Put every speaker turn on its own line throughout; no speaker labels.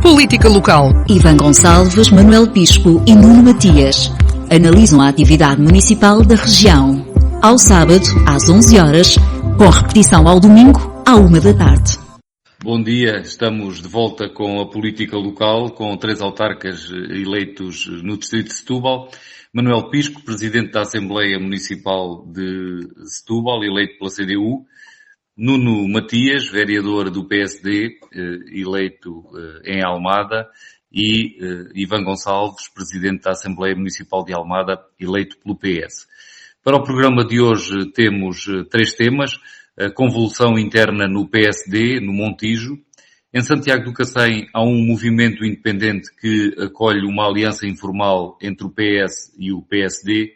Política local.
Ivan Gonçalves, Manuel Pisco e Nuno Matias analisam a atividade municipal da região. Ao sábado, às 11 horas, com repetição ao domingo, à 1 da tarde.
Bom dia, estamos de volta com a política local, com 3 autarcas eleitos no distrito de Setúbal. Manuel Pisco, presidente da Assembleia Municipal de Setúbal, eleito pela CDU. Nuno Matias, vereador do PSD, eleito em Almada. E Ivan Gonçalves, presidente da Assembleia Municipal de Almada, eleito pelo PS. Para o programa de hoje temos 3 temas. A convulsão interna no PSD, no Montijo. Em Santiago do Cacém há um movimento independente que acolhe uma aliança informal entre o PS e o PSD.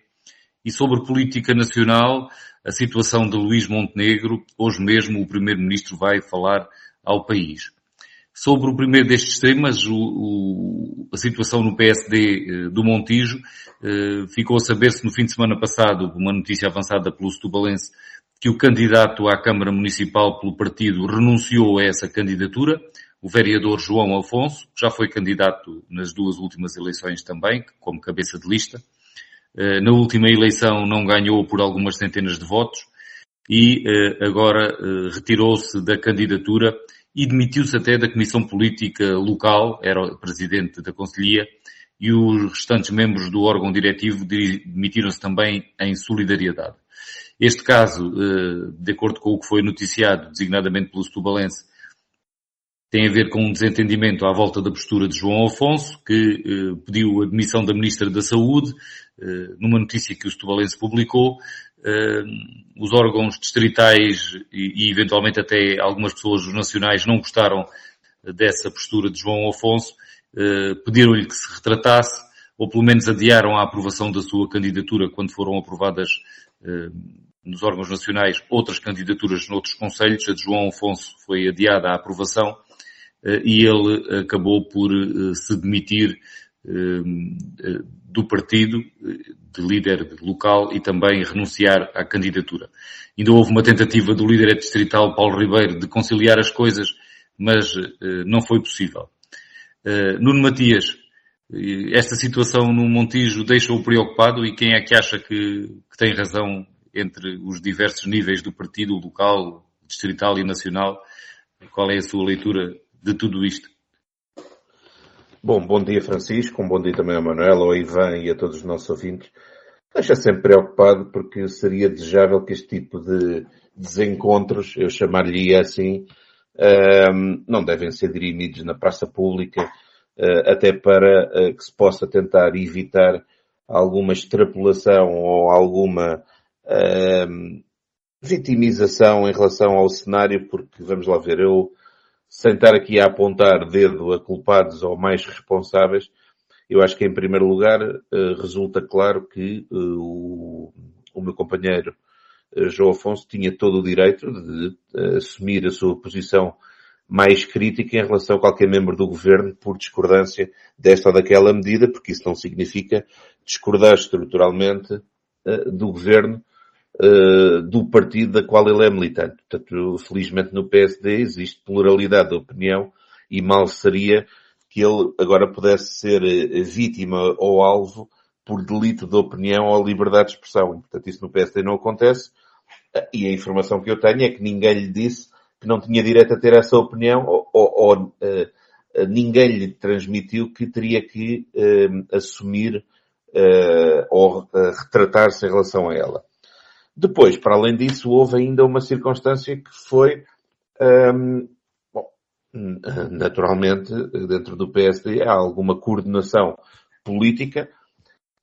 E sobre política nacional, a situação de Luís Montenegro, hoje mesmo o Primeiro-Ministro vai falar ao país. Sobre o primeiro destes temas, a situação no PSD do Montijo, ficou a saber-se no fim de semana passado, uma notícia avançada pelo setubalense, que o candidato à Câmara Municipal pelo partido renunciou a essa candidatura, o vereador João Afonso, que já foi candidato nas 2 últimas eleições também, como cabeça de lista. Na última eleição não ganhou por algumas centenas de votos e agora retirou-se da candidatura e demitiu-se até da Comissão Política Local, era presidente da Conselhia, e os restantes membros do órgão diretivo demitiram-se também em solidariedade. Este caso, de acordo com o que foi noticiado, designadamente pelo setubalense, tem a ver com um desentendimento à volta da postura de João Afonso, que pediu a demissão da Ministra da Saúde, numa notícia que o setubalense publicou. Os órgãos distritais e eventualmente até algumas pessoas dos nacionais não gostaram dessa postura de João Afonso, pediram-lhe que se retratasse, ou pelo menos adiaram a aprovação da sua candidatura quando foram aprovadas nos órgãos nacionais outras candidaturas noutros concelhos. A de João Afonso foi adiada a aprovação e ele acabou por se demitir do partido, de líder local, e também renunciar à candidatura. Ainda houve uma tentativa do líder distrital Paulo Ribeiro de conciliar as coisas, mas não foi possível. Nuno Matias, esta situação no Montijo deixa-o preocupado, e quem é que acha que tem razão entre os diversos níveis do partido local, distrital e nacional? Qual é a sua leitura de tudo isto?
Bom dia, Francisco, bom dia também ao Manuel, ao Ivan e a todos os nossos ouvintes. Deixa sempre preocupado, porque seria desejável que este tipo de desencontros, eu chamar-lhe assim, não devem ser dirimidos na praça pública, até para que se possa tentar evitar alguma extrapolação ou alguma vitimização em relação ao cenário, porque, vamos lá ver, eu, sem estar aqui a apontar dedo a culpados ou mais responsáveis, eu acho que, em primeiro lugar, resulta claro que o meu companheiro João Afonso tinha todo o direito de assumir a sua posição mais crítica em relação a qualquer membro do governo por discordância desta ou daquela medida, porque isso não significa discordar estruturalmente do governo, do partido da qual ele é militante. Portanto, felizmente no PSD existe pluralidade de opinião, e mal seria que ele agora pudesse ser vítima ou alvo por delito de opinião ou liberdade de expressão. Portanto, isso no PSD não acontece, e a informação que eu tenho é que ninguém lhe disse que não tinha direito a ter essa opinião, ou ninguém lhe transmitiu que teria que assumir ou retratar-se em relação a ela. Depois, para além disso, houve ainda uma circunstância que foi, naturalmente, dentro do PSD há alguma coordenação política,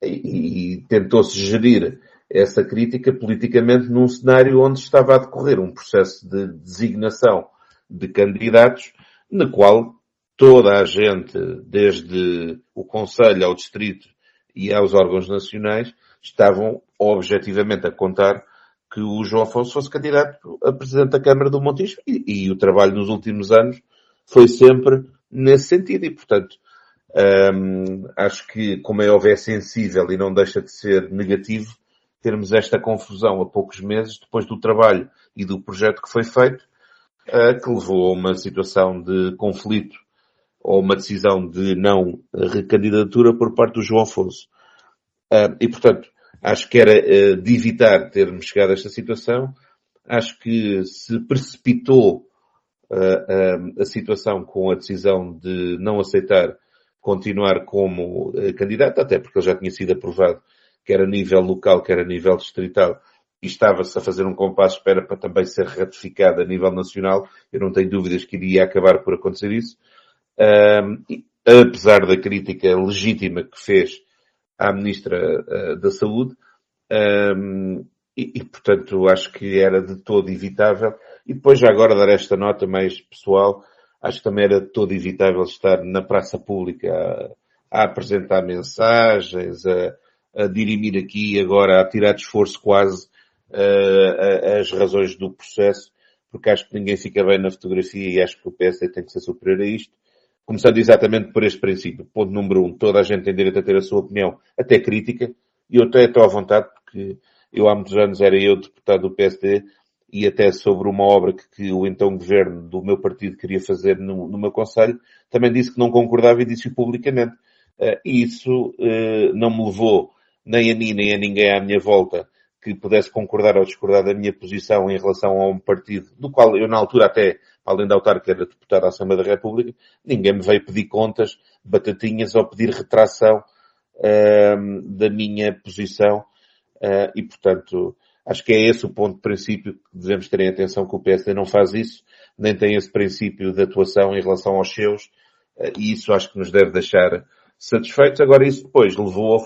e tentou-se gerir essa crítica politicamente num cenário onde estava a decorrer um processo de designação de candidatos, na qual toda a gente, desde o Conselho ao Distrito e aos órgãos nacionais, estavam objetivamente a contar que o João Afonso fosse candidato a Presidente da Câmara do Montijo, e o trabalho nos últimos anos foi sempre nesse sentido, e portanto acho que, como é óbvio, é sensível e não deixa de ser negativo termos esta confusão a poucos meses depois do trabalho e do projeto que foi feito, que levou a uma situação de conflito ou uma decisão de não recandidatura por parte do João Afonso. E, portanto, acho que era de evitar termos chegado a esta situação. Acho que se precipitou a situação com a decisão de não aceitar continuar como candidato, até porque ele já tinha sido aprovado, quer a nível local, quer a nível distrital, e estava-se a fazer um compasso de espera para também ser ratificado a nível nacional. Eu não tenho dúvidas que iria acabar por acontecer isso. Apesar da crítica legítima que fez à Ministra da Saúde, portanto, acho que era de todo evitável. E depois, já agora, dar esta nota mais pessoal, acho que também era de todo evitável estar na praça pública a apresentar mensagens, a dirimir aqui agora, a tirar de esforço quase as razões do processo, porque acho que ninguém fica bem na fotografia e acho que o PSD tem que ser superior a isto. Começando exatamente por este princípio. Ponto número 1, toda a gente tem direito a ter a sua opinião, até crítica, e eu até estou à vontade, porque eu há muitos anos era eu deputado do PSD, e até sobre uma obra que o então governo do meu partido queria fazer no meu concelho, também disse que não concordava e disse-o publicamente. E isso não me levou, nem a mim, nem a ninguém à minha volta, que pudesse concordar ou discordar da minha posição em relação a um partido, do qual eu na altura até, além de autarca, era deputado à Assembleia da República, ninguém me veio pedir contas, batatinhas ou pedir retração da minha posição. E, portanto, acho que é esse o ponto de princípio que devemos ter em atenção, que o PSD não faz isso, nem tem esse princípio de atuação em relação aos seus, e isso acho que nos deve deixar satisfeitos. Agora, isso depois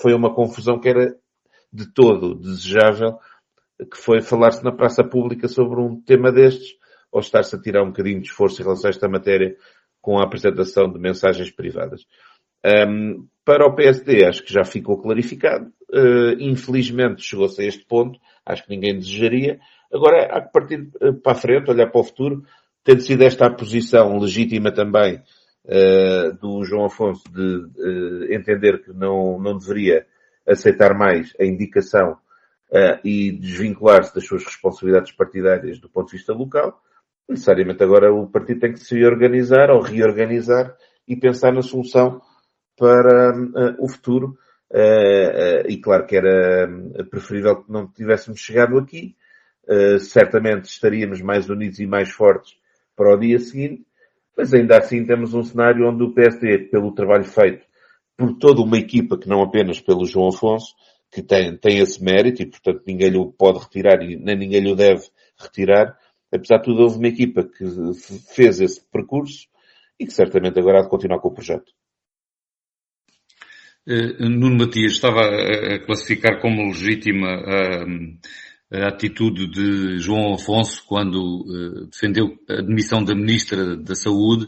foi uma confusão que era de todo desejável, que foi falar-se na praça pública sobre um tema destes, ou estar-se a tirar um bocadinho de esforço em relação a esta matéria com a apresentação de mensagens privadas. Para o PSD, acho que já ficou clarificado. Infelizmente, chegou-se a este ponto. Acho que ninguém desejaria. Agora, há que partir para a frente, olhar para o futuro. Tendo sido esta a posição legítima também do João Afonso de entender que não deveria aceitar mais a indicação e desvincular-se das suas responsabilidades partidárias do ponto de vista local, necessariamente agora o partido tem que se organizar ou reorganizar e pensar na solução para o futuro. E claro que era preferível que não tivéssemos chegado aqui. Certamente estaríamos mais unidos e mais fortes para o dia seguinte, mas ainda assim temos um cenário onde o PSD, pelo trabalho feito por toda uma equipa, que não apenas pelo João Afonso, que tem esse mérito e, portanto, ninguém lhe pode retirar e nem ninguém lhe deve retirar. Apesar de tudo, houve uma equipa que fez esse percurso e que certamente agora há de continuar com o projeto.
Nuno Matias, estava a classificar como legítima a atitude de João Afonso quando defendeu a demissão da Ministra da Saúde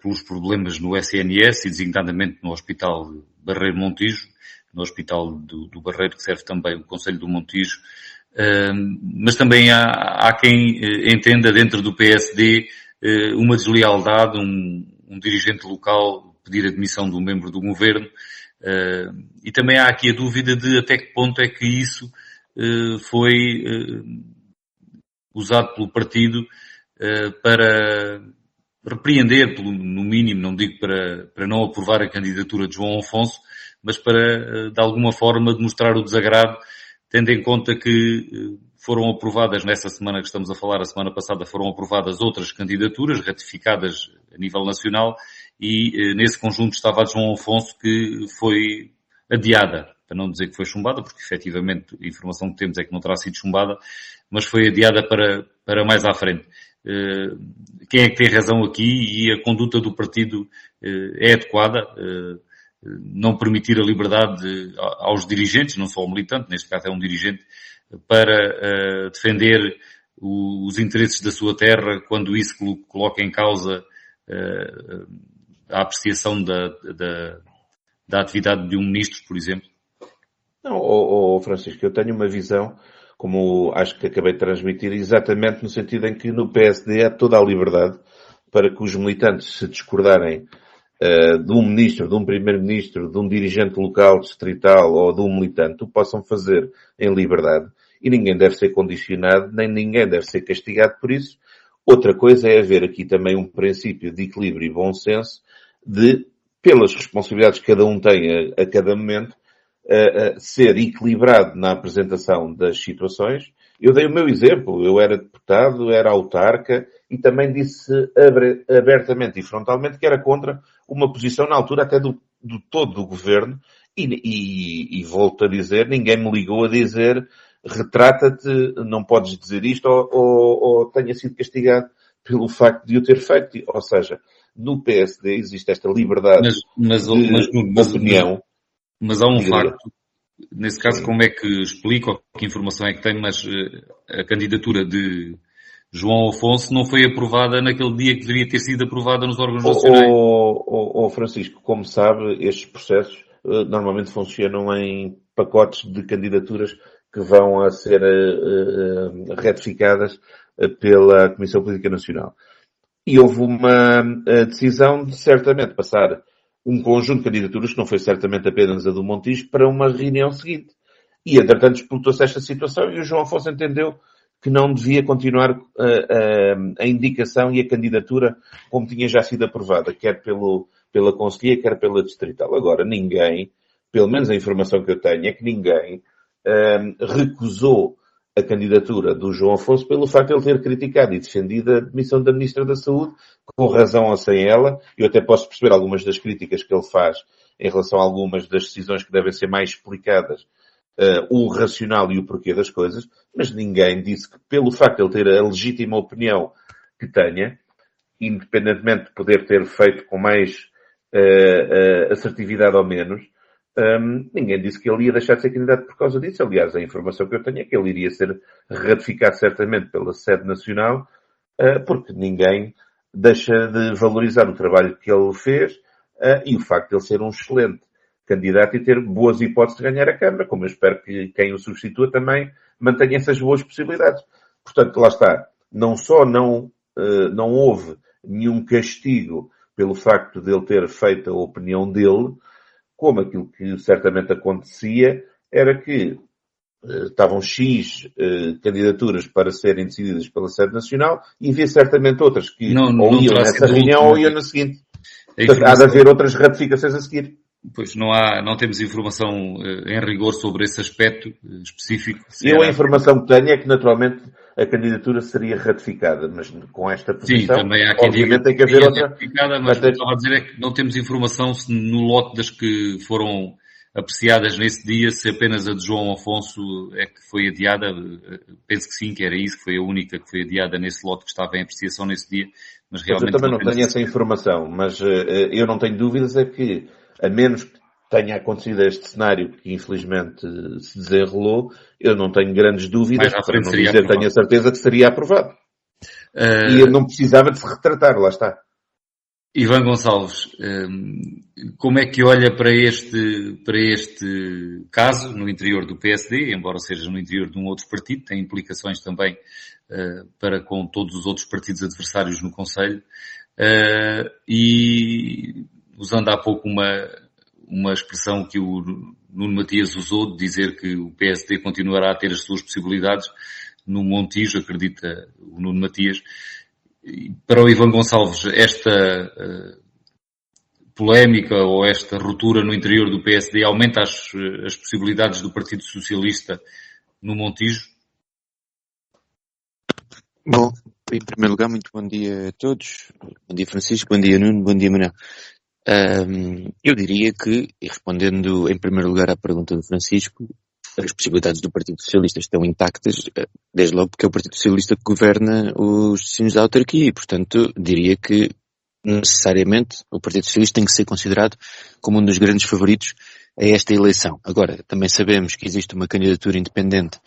pelos problemas no SNS e designadamente no Hospital Barreiro Montijo, no Hospital do Barreiro, que serve também o Concelho do Montijo. Mas também há quem entenda dentro do PSD uma deslealdade, um dirigente local pedir a demissão de um membro do governo, e também há aqui a dúvida de até que ponto é que isso foi usado pelo partido para repreender, no mínimo, não digo para não aprovar a candidatura de João Afonso, mas para, de alguma forma, demonstrar o desagrado, tendo em conta que foram aprovadas, nessa semana que estamos a falar, a semana passada, foram aprovadas outras candidaturas ratificadas a nível nacional e nesse conjunto estava a de João Afonso, que foi adiada, para não dizer que foi chumbada, porque efetivamente a informação que temos é que não terá sido chumbada, mas foi adiada para mais à frente. Quem é que tem razão aqui? E a conduta do partido é adequada? Não permitir a liberdade aos dirigentes, não só ao militante, neste caso é um dirigente, para defender os interesses da sua terra, quando isso coloca em causa a apreciação da atividade de um ministro, por exemplo?
Não, Francisco, eu tenho uma visão, como acho que acabei de transmitir, exatamente no sentido em que no PSD há toda a liberdade para que os militantes se discordarem de um ministro, de um primeiro-ministro, de um dirigente local, distrital ou de um militante, o possam fazer em liberdade. E ninguém deve ser condicionado, nem ninguém deve ser castigado por isso. Outra coisa é haver aqui também um princípio de equilíbrio e bom senso de, pelas responsabilidades que cada um tem a cada momento, ser equilibrado na apresentação das situações. Eu dei o meu exemplo. Eu era deputado, era autarca e também disse abertamente e frontalmente que era contra uma posição na altura até do todo o governo e volto a dizer, ninguém me ligou a dizer retrata-te, não podes dizer isto ou tenha sido castigado pelo facto de o ter feito. Ou seja, no PSD existe esta liberdade de opinião.
Mas há um facto, nesse caso, como é que explica, ou que informação é que tem, mas a candidatura de João Afonso não foi aprovada naquele dia que deveria ter sido aprovada nos órgãos nacionais?
Francisco, como sabe, estes processos normalmente funcionam em pacotes de candidaturas que vão a ser retificadas pela Comissão Política Nacional. E houve uma decisão de certamente passar um conjunto de candidaturas, que não foi certamente apenas a do Montijo, para uma reunião seguinte. E, entretanto, disputou-se esta situação e o João Afonso entendeu que não devia continuar a indicação e a candidatura como tinha já sido aprovada, quer pela Conselhia, quer pela Distrital. Agora, ninguém, pelo menos a informação que eu tenho, é que ninguém recusou a candidatura do João Afonso pelo facto de ele ter criticado e defendido a demissão da Ministra da Saúde, com razão ou sem ela. Eu até posso perceber algumas das críticas que ele faz em relação a algumas das decisões que devem ser mais explicadas, o racional e o porquê das coisas, mas ninguém disse que pelo facto de ele ter a legítima opinião que tenha, independentemente de poder ter feito com mais assertividade ou menos, ninguém disse que ele ia deixar de ser candidato por causa disso. Aliás, a informação que eu tenho é que ele iria ser ratificado certamente pela sede nacional, porque ninguém deixa de valorizar o trabalho que ele fez e o facto de ele ser um excelente candidato e ter boas hipóteses de ganhar a Câmara, como eu espero que quem o substitua também mantenha essas boas possibilidades. Portanto, lá está. Não só não houve nenhum castigo pelo facto de ele ter feito a opinião dele, como aquilo que certamente acontecia era que estavam X candidaturas para serem decididas pela sede nacional e havia certamente outras que ou iam nessa reunião ou iam na seguinte. Portanto, há de haver outras ratificações a seguir.
Pois não temos informação em rigor sobre esse aspecto específico.
A informação que tenho é que naturalmente a candidatura seria ratificada, mas com esta posição,
sim, também há quem
obviamente tem que haver outra.
Ratificada, mas o que eu estava a dizer é que não temos informação se no lote das que foram apreciadas nesse dia, se apenas a de João Afonso é que foi adiada. Penso que sim, que era isso, que foi a única que foi adiada nesse lote que estava em apreciação nesse dia. Mas realmente
eu também não tenho essa informação, mas eu não tenho dúvidas é que, a menos que tenha acontecido este cenário que infelizmente se desenrolou, eu não tenho grandes dúvidas, para não dizer tenho a certeza que seria aprovado. E eu não precisava de se retratar, lá está.
Ivan Gonçalves, como é que olha para este caso no interior do PSD, embora seja no interior de um outro partido, tem implicações também para com todos os outros partidos adversários no Conselho, e usando há pouco uma expressão que o Nuno Matias usou, de dizer que o PSD continuará a ter as suas possibilidades no Montijo, acredita o Nuno Matias. Para o Ivan Gonçalves, esta polémica ou esta ruptura no interior do PSD aumenta as possibilidades do Partido Socialista no Montijo?
Bom, em primeiro lugar, muito bom dia a todos. Bom dia, Francisco. Bom dia, Nuno. Bom dia, Manuel. Eu diria que, e respondendo em primeiro lugar à pergunta do Francisco, as possibilidades do Partido Socialista estão intactas, desde logo porque é o Partido Socialista que governa os destinos da autarquia e, portanto, diria que necessariamente o Partido Socialista tem que ser considerado como um dos grandes favoritos a esta eleição. Agora, também sabemos que existe uma candidatura independente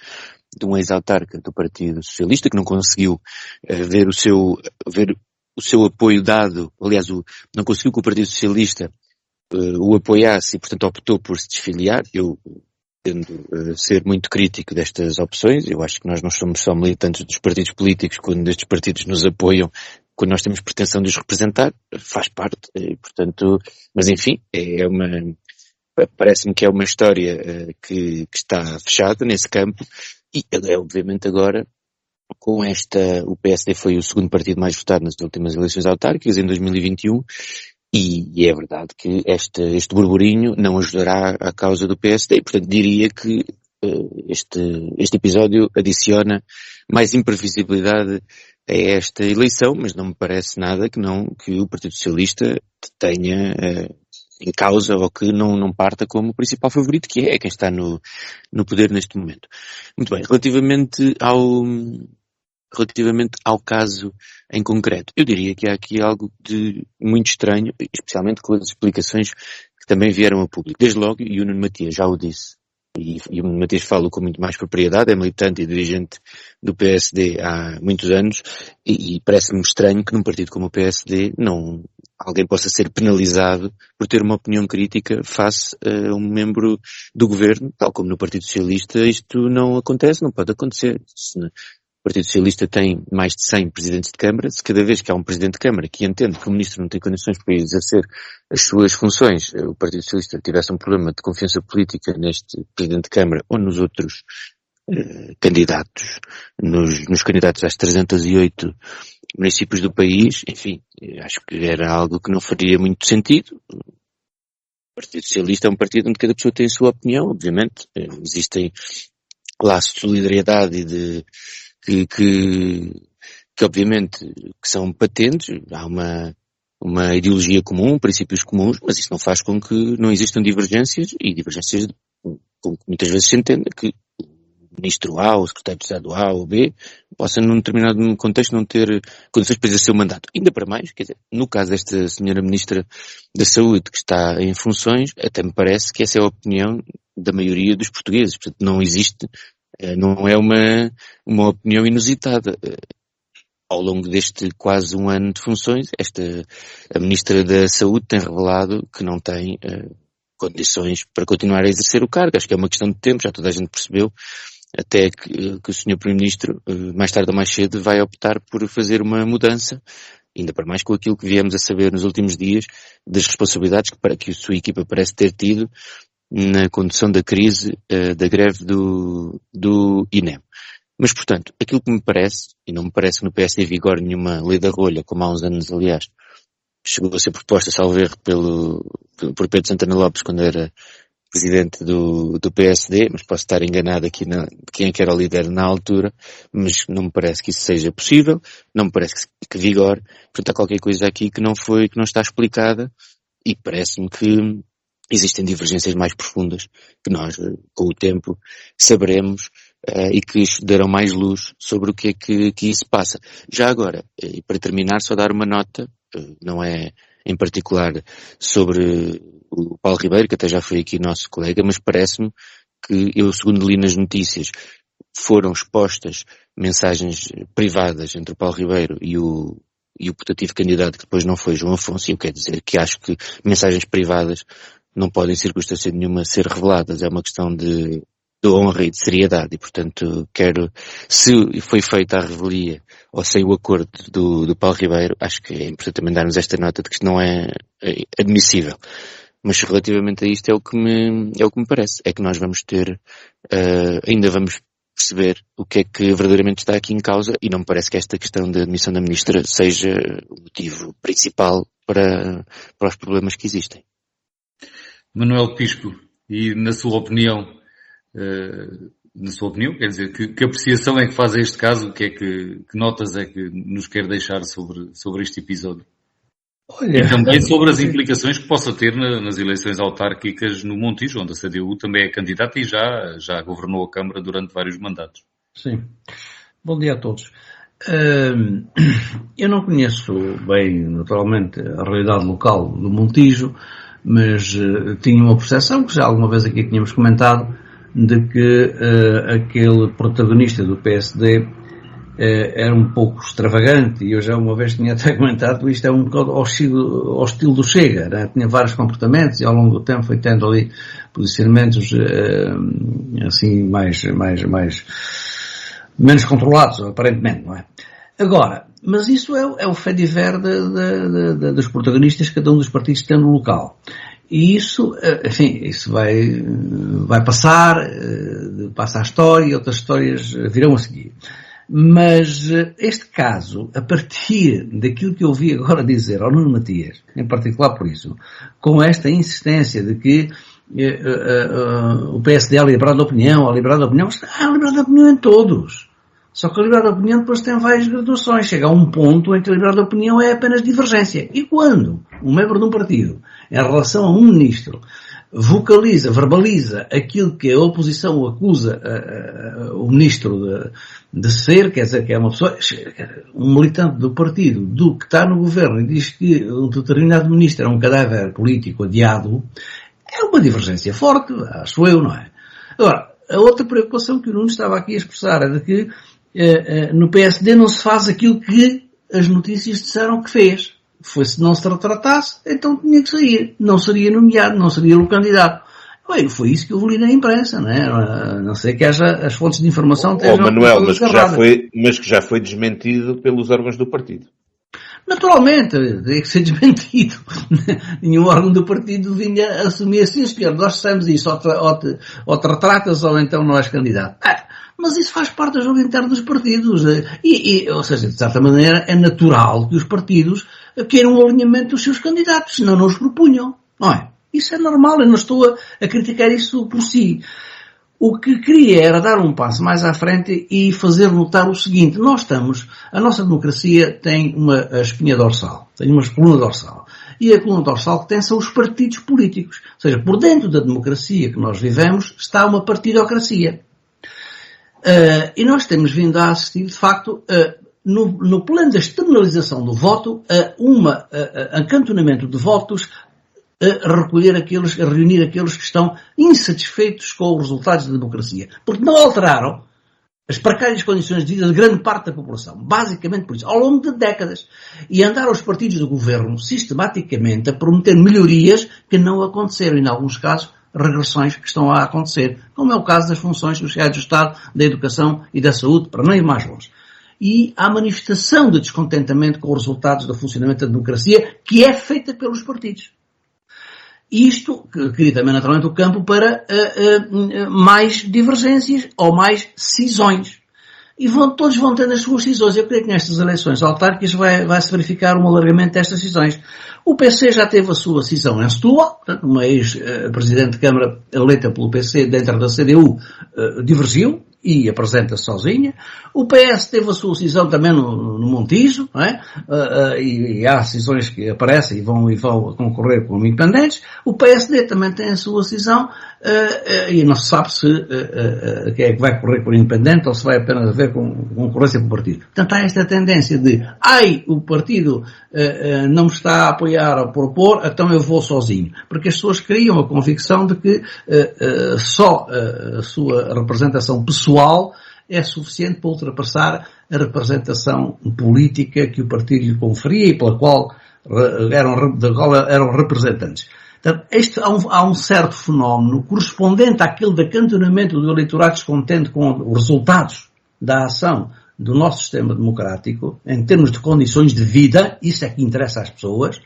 de um ex-autarca do Partido Socialista que não conseguiu ver o seu apoio dado, aliás, não conseguiu que o Partido Socialista o apoiasse e, portanto, optou por se desfiliar. Eu tendo ser muito crítico destas opções, eu acho que nós não somos só militantes dos partidos políticos quando estes partidos nos apoiam, quando nós temos pretensão de os representar, faz parte, e, portanto, mas enfim, parece-me que é uma história que está fechada nesse campo e, obviamente, agora com o PSD foi o segundo partido mais votado nas últimas eleições autárquicas, em 2021, E é verdade que este burburinho não ajudará à causa do PSD, e portanto diria que este episódio adiciona mais imprevisibilidade a esta eleição, mas não me parece nada que o Partido Socialista tenha em causa ou que não parta como o principal favorito, que é quem está no poder neste momento. Muito bem, relativamente ao caso em concreto, eu diria que há aqui algo de muito estranho, especialmente com as explicações que também vieram a público. Desde logo, e o Nuno Matias já o disse, e o Nuno Matias fala com muito mais propriedade, é militante e dirigente do PSD há muitos anos, e parece-me estranho que num partido como o PSD alguém possa ser penalizado por ter uma opinião crítica face a um membro do governo, tal como no Partido Socialista isto não acontece, não pode acontecer. Se o Partido Socialista tem mais de 100 presidentes de Câmara, se cada vez que há um presidente de Câmara que entende que o ministro não tem condições para exercer as suas funções, o Partido Socialista tivesse um problema de confiança política neste presidente de Câmara ou nos outros candidatos, nos candidatos às 308 municípios do país, enfim, acho que era algo que não faria muito sentido. O Partido Socialista é um partido onde cada pessoa tem a sua opinião, obviamente, existem laços de solidariedade e que obviamente que são patentes, há uma ideologia comum, princípios comuns, mas isso não faz com que não existam divergências, e divergências com que muitas vezes se entende que o ministro A, ou o secretário de Estado A ou B, possa num determinado contexto não ter condições para exercer o mandato. Ainda para mais, quer dizer, no caso desta senhora Ministra da Saúde que está em funções, até me parece que essa é a opinião da maioria dos portugueses, portanto não existe, não é uma opinião inusitada. Ao longo deste quase um ano de funções, a Ministra da Saúde tem revelado que não tem condições para continuar a exercer o cargo. Acho que é uma questão de tempo, já toda a gente percebeu, até que o Sr. Primeiro-Ministro, mais tarde ou mais cedo, vai optar por fazer uma mudança, ainda para mais com aquilo que viemos a saber nos últimos dias, das responsabilidades que a sua equipa parece ter tido na condução da crise da greve do INEM. Mas, portanto, aquilo que me parece, e não me parece que no PSD vigore nenhuma lei da rolha, como há uns anos, aliás, chegou a ser proposta, salvo erro, por Pedro Santana Lopes, quando era presidente do PSD, mas posso estar enganado aqui de quem é que era o líder na altura, mas não me parece que isso seja possível, não me parece que vigore, portanto há qualquer coisa aqui que não está explicada, e parece-me que existem divergências mais profundas que nós, com o tempo, saberemos e que darão mais luz sobre o que é que isso passa. Já agora, e para terminar, só dar uma nota, não é em particular sobre o Paulo Ribeiro, que até já foi aqui nosso colega, mas parece-me que eu, segundo li nas notícias, foram expostas mensagens privadas entre o Paulo Ribeiro e o putativo candidato, que depois não foi João Afonso, e eu quero dizer que acho que mensagens privadas não podem, em circunstância nenhuma, ser reveladas. É uma questão de honra e de seriedade, e portanto se foi feita a revelia ou sem o acordo do Paulo Ribeiro, acho que é importante também darmos esta nota de que isto não é admissível. Mas relativamente a isto é o que me parece, é que nós vamos ter, ainda vamos perceber o que é que verdadeiramente está aqui em causa, e não me parece que esta questão da admissão da Ministra seja o motivo principal para os problemas que existem.
Manuel Pisco, e na sua opinião, quer dizer, que apreciação é que faz a este caso? O que é que notas é que nos quer deixar sobre este episódio? Olha, e também sobre as implicações que possa ter nas eleições autárquicas no Montijo, onde a CDU também é candidata e já governou a Câmara durante vários mandatos.
Sim. Bom dia a todos. Eu não conheço bem, naturalmente, a realidade local do Montijo, mas tinha uma percepção, que já alguma vez aqui tínhamos comentado, de que aquele protagonista do PSD era um pouco extravagante, e eu já uma vez tinha até comentado, isto é um bocado ao estilo do Chega, né? Tinha vários comportamentos e ao longo do tempo foi tendo ali posicionamentos assim menos controlados, aparentemente, não é? Agora, mas isso é o fait divers dos protagonistas que cada um dos partidos tem no local. E isso, enfim, isso vai passar, passa a história, e outras histórias virão a seguir. Mas este caso, a partir daquilo que eu ouvi agora dizer ao Nuno Matias, em particular por isso, com esta insistência de que o PSD é liberado de opinião, a liberdade de opinião, há liberdade de opinião em todos. Só que a liberdade de opinião depois tem várias graduações. Chega a um ponto em que a liberdade de opinião é apenas divergência. E quando um membro de um partido, em relação a um ministro, verbaliza aquilo que a oposição acusa o ministro de ser, quer dizer, que é uma pessoa, um militante do partido, do que está no governo, e diz que um determinado ministro é um cadáver político adiado, é uma divergência forte, acho eu, não é? Agora, a outra preocupação que o Nuno estava aqui a expressar é de que no PSD não se faz aquilo que as notícias disseram que fez. Se não se retratasse, então tinha que sair. Não seria nomeado, não seria o candidato. Bem, foi isso que eu li na imprensa, não é? Não sei que haja as fontes de informação...
Manuel, mas que já foi desmentido pelos órgãos do partido.
Naturalmente, teria que ser desmentido. Nenhum órgão do partido vinha assumir assim, senhor, nós dissemos isso, ou te retratas ou então não és candidato. Mas isso faz parte do jogo interno dos partidos. Ou seja, de certa maneira, é natural que os partidos queiram um alinhamento dos seus candidatos, senão não os propunham. Não é? Isso é normal, eu não estou a criticar isso por si. O que queria era dar um passo mais à frente e fazer notar o seguinte: a nossa democracia tem uma espinha dorsal, tem uma coluna dorsal. E a coluna dorsal que tem são os partidos políticos. Ou seja, por dentro da democracia que nós vivemos está uma partidocracia. E nós temos vindo a assistir, de facto, no plano da externalização do voto, a acantonamento de votos, a reunir aqueles que estão insatisfeitos com os resultados da democracia. Porque não alteraram as precárias condições de vida de grande parte da população. Basicamente por isso. Ao longo de décadas. E andaram os partidos do governo sistematicamente a prometer melhorias que não aconteceram. E, em alguns casos, regressões que estão a acontecer. Como é o caso das funções sociais do Estado, da educação e da saúde, para não ir mais longe. E há manifestação de descontentamento com os resultados do funcionamento da democracia, que é feita pelos partidos. Isto cria também naturalmente o campo para mais divergências ou mais cisões. E todos vão tendo as suas cisões. Eu creio que nestas eleições autárquicas vai-se verificar um alargamento destas cisões. O PC já teve a sua cisão em Setúbal, portanto, uma ex-presidente de Câmara eleita pelo PC dentro da CDU divergiu e apresenta-se sozinha. O PS teve a sua cisão também no Montijo, não é? E há cisões que aparecem e vão concorrer como independentes. O PSD também tem a sua cisão e não se sabe se quem é que vai correr por independente ou se vai apenas haver concorrência por partido. Portanto, há esta tendência de o partido não me está a apoiar ou propor, então eu vou sozinho. Porque as pessoas criam a convicção de que só a sua representação pessoal é suficiente para ultrapassar a representação política que o partido lhe conferia e pela qual eram representantes. Portanto, há um certo fenómeno correspondente àquele de acantonamento do eleitorado descontente com os resultados da ação do nosso sistema democrático, em termos de condições de vida, isso é que interessa às pessoas.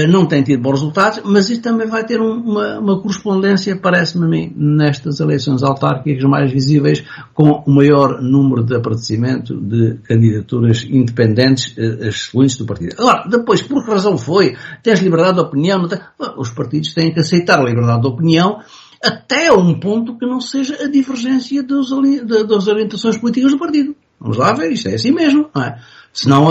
Não tem tido bons resultados, mas isso também vai ter uma correspondência, parece-me a mim, nestas eleições autárquicas mais visíveis, com o maior número de aparecimento de candidaturas independentes excelentes do partido. Agora, depois, por que razão foi? Tens liberdade de opinião? Não tens? Os partidos têm que aceitar a liberdade de opinião até a um ponto que não seja a divergência das orientações políticas do partido. Vamos lá ver, isto é assim mesmo, não é? Senão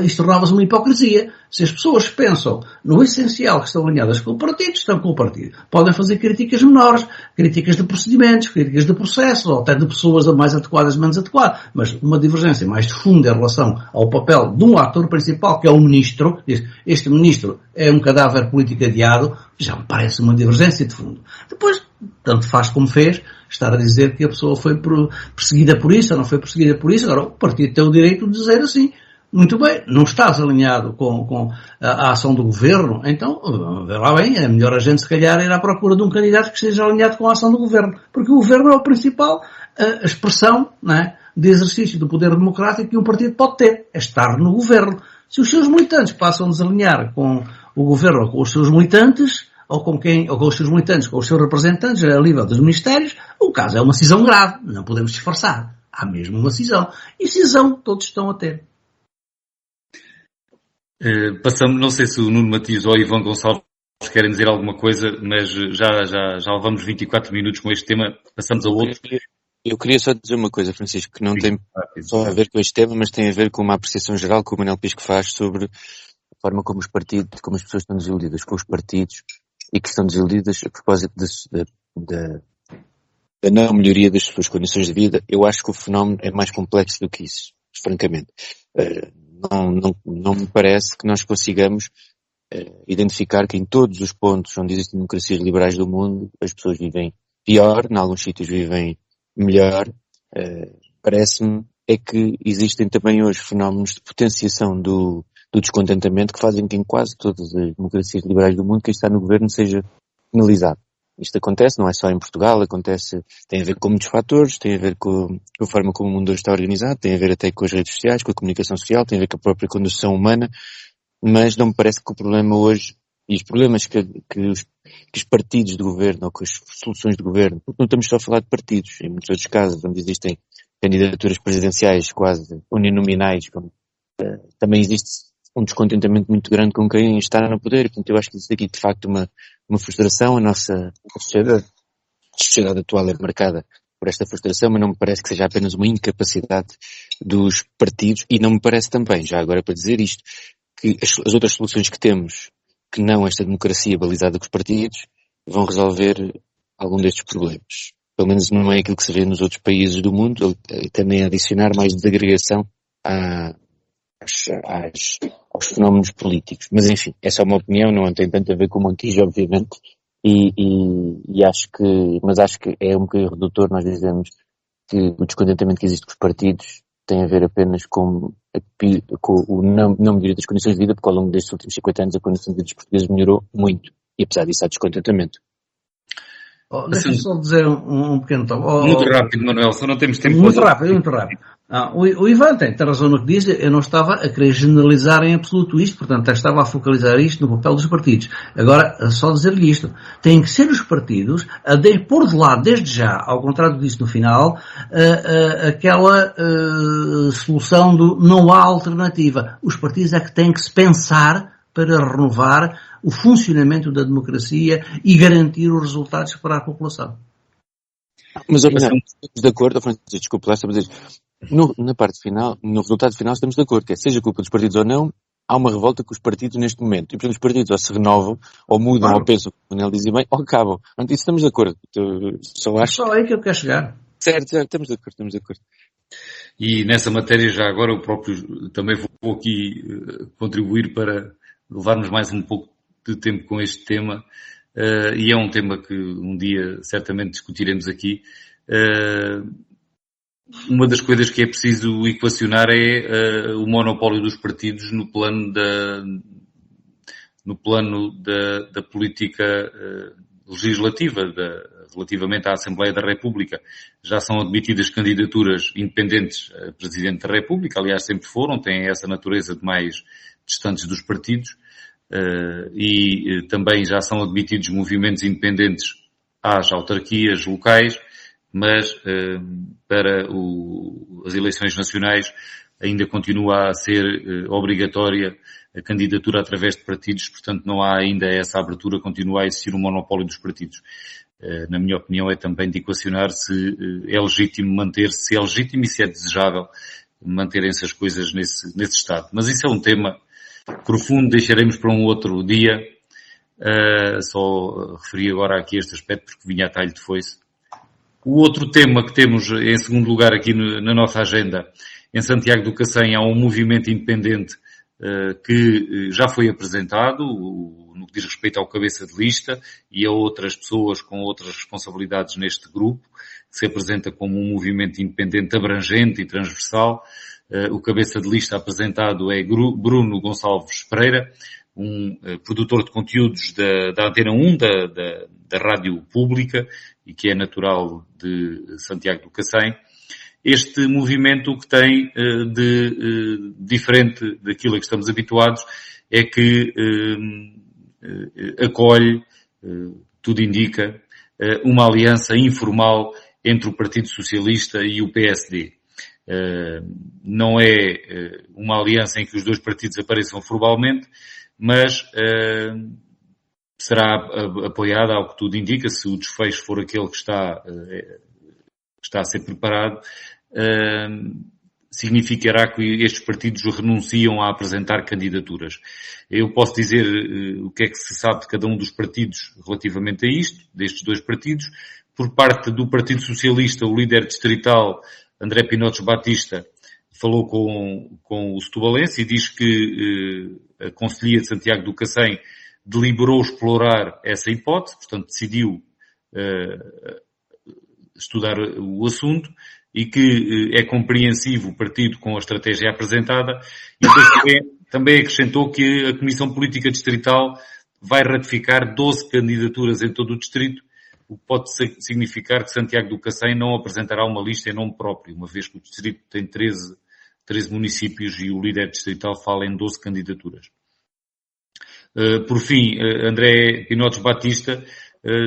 isto tornava-se uma hipocrisia. Se as pessoas pensam no essencial que estão alinhadas com o partido, estão com o partido. Podem fazer críticas menores, críticas de procedimentos, críticas de processos, ou até de pessoas mais adequadas, menos adequadas. Mas uma divergência mais funda em relação ao papel de um ator principal, que é o ministro, diz, este ministro é um cadáver político adiado, já me parece uma divergência de fundo. Depois, tanto faz como fez, estar a dizer que a pessoa foi perseguida por isso ou não foi perseguida por isso. Agora, o partido tem o direito de dizer assim. Muito bem, não estás alinhado com a ação do governo, então, vê lá bem, é melhor a gente se calhar ir à procura de um candidato que esteja alinhado com a ação do governo. Porque o governo é a principal expressão, não é, de exercício do poder democrático que um partido pode ter, é estar no governo. Se os seus militantes passam a desalinhar com o governo ou com os seus militantes, ou com os seus militantes, com os seus representantes a nível dos ministérios, o caso é uma cisão grave, não podemos disfarçar. há mesmo uma cisão. E cisão todos estão a ter.
Passamos, não sei se o Nuno Matias ou o Ivan Gonçalves querem dizer alguma coisa, mas já levamos 24 minutos com este tema, passamos a outro.
Eu queria só dizer uma coisa, Francisco, que não tem só a ver com este tema, mas tem a ver com uma apreciação geral que o Manuel Pisco faz sobre a forma como os partidos, como as pessoas estão desiludidas com os partidos e que estão desiludidas a propósito da não melhoria das suas condições de vida. Eu acho que o fenómeno é mais complexo do que isso, francamente. Não me parece que nós consigamos identificar que em todos os pontos onde existem democracias liberais do mundo, as pessoas vivem pior, em alguns sítios vivem melhor. Parece-me é que existem também hoje fenómenos de potenciação do descontentamento que fazem que em quase todas as democracias liberais do mundo quem está no governo seja penalizado. Isto acontece, não é só em Portugal, tem a ver com muitos fatores, tem a ver com a forma como o mundo hoje está organizado, tem a ver até com as redes sociais, com a comunicação social, tem a ver com a própria condução humana, mas não me parece que o problema hoje, e os problemas que os partidos de governo, ou que as soluções de governo, porque não estamos só a falar de partidos, em muitos outros casos onde existem candidaturas presidenciais quase uninominais, também existe um descontentamento muito grande com quem está no poder, portanto eu acho que existe aqui de facto uma frustração, a sociedade atual é marcada por esta frustração, mas não me parece que seja apenas uma incapacidade dos partidos, e não me parece também, já agora para dizer isto, que as outras soluções que temos, que não esta democracia balizada com os partidos, vão resolver algum destes problemas. Pelo menos não é aquilo que se vê nos outros países do mundo, também adicionar mais desagregação aos fenómenos políticos. Mas enfim, essa é uma opinião, não tem tanto a ver com o Montijo, obviamente, e acho que é um bocadinho redutor nós dizemos que o descontentamento que existe com os partidos tem a ver apenas com o não melhoria das condições de vida, porque ao longo destes últimos 50 anos a condição de vida dos portugueses melhorou muito, e apesar disso há descontentamento.
Deixa-me só dizer um pequeno toque.
Muito rápido, Manuel, só não temos tempo.
Muito rápido. O Ivan tem razão no que diz, eu não estava a querer generalizar em absoluto isto, portanto, estava a focalizar isto no papel dos partidos. Agora, só dizer-lhe isto, têm que ser os partidos a pôr de lado, desde já, ao contrário disso no final, aquela solução do não há alternativa. Os partidos é que têm que se pensar para renovar o funcionamento da democracia e garantir os resultados para a população.
Mas, estamos de acordo, Francisco, desculpe lá, estamos a dizer, na parte final, no resultado final estamos de acordo, que seja culpa dos partidos ou não, há uma revolta com os partidos neste momento. E, portanto, os partidos ou se renovam, ou mudam, claro, ou pensam, como o Manuel dizia bem, ou acabam. Portanto, isso estamos de acordo.
Só aí que eu quero chegar.
Certo, estamos de acordo.
E nessa matéria, já agora, eu próprio também vou aqui contribuir para levarmos mais um pouco de tempo com este tema, e é um tema que um dia certamente discutiremos aqui. Uma das coisas que é preciso equacionar é o monopólio dos partidos no plano da política legislativa, relativamente à Assembleia da República. Já são admitidas candidaturas independentes a Presidente da República, aliás sempre foram, têm essa natureza de mais distantes dos partidos, e também já são admitidos movimentos independentes às autarquias locais, mas para as eleições nacionais ainda continua a ser obrigatória a candidatura através de partidos, portanto não há ainda essa abertura, continua a existir um monopólio dos partidos. Na minha opinião é também de equacionar se é legítimo manter-se, se é legítimo e se é desejável manterem-se as coisas nesse estado. Mas isso é um tema profundo, deixaremos para um outro dia. Só referi agora aqui este aspecto porque vinha a talho de foice. O outro tema que temos em segundo lugar aqui na nossa agenda, em Santiago do Cacém há um movimento independente que já foi apresentado, no que diz respeito ao cabeça de lista e a outras pessoas com outras responsabilidades neste grupo, que se apresenta como um movimento independente abrangente e transversal. O cabeça de lista apresentado é Bruno Gonçalves Pereira, um produtor de conteúdos da Antena 1, da Rádio Pública, e que é natural de Santiago do Cacém. Este movimento, o que tem de diferente daquilo a que estamos habituados é que acolhe, tudo indica, uma aliança informal entre o Partido Socialista e o PSD. Não é uma aliança em que os dois partidos apareçam formalmente, mas será apoiada, ao que tudo indica, se o desfecho for aquele que está a ser preparado, significará que estes partidos renunciam a apresentar candidaturas. Eu posso dizer o que é que se sabe de cada um dos partidos relativamente a isto, destes dois partidos. Por parte do Partido Socialista, o líder distrital, André Pinotes Batista, falou com o Setubalense e diz que a Conselhia de Santiago do Cacém deliberou explorar essa hipótese, portanto decidiu estudar o assunto e que é compreensivo o partido com a estratégia apresentada, e depois também acrescentou que a Comissão Política Distrital vai ratificar 12 candidaturas em todo o distrito, o que pode significar que Santiago do Cacém não apresentará uma lista em nome próprio, uma vez que o distrito tem 13 municípios e o líder distrital fala em 12 candidaturas. Por fim, André Pinotes Batista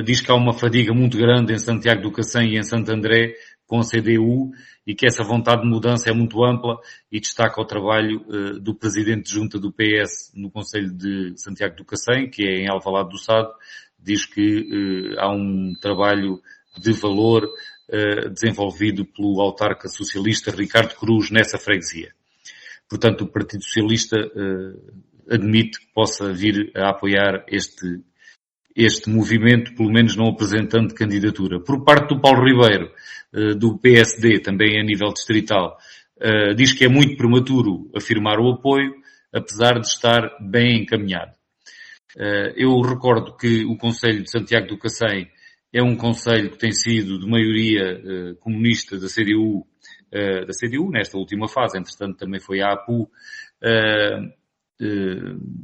diz que há uma fadiga muito grande em Santiago do Cacém e em Santo André com a CDU e que essa vontade de mudança é muito ampla e destaca o trabalho do presidente de junta do PS no Conselho de Santiago do Cacém, que é em Alvalade do Sado. Diz que há um trabalho de valor desenvolvido pelo autarca socialista Ricardo Cruz nessa freguesia. Portanto, o Partido Socialista admite que possa vir a apoiar este movimento, pelo menos não apresentando candidatura. Por parte do Paulo Ribeiro, do PSD, também a nível distrital, diz que é muito prematuro afirmar o apoio, apesar de estar bem encaminhado. Eu recordo que o Conselho de Santiago do Cacém é um conselho que tem sido de maioria comunista da CDU, nesta última fase, entretanto também foi a APU,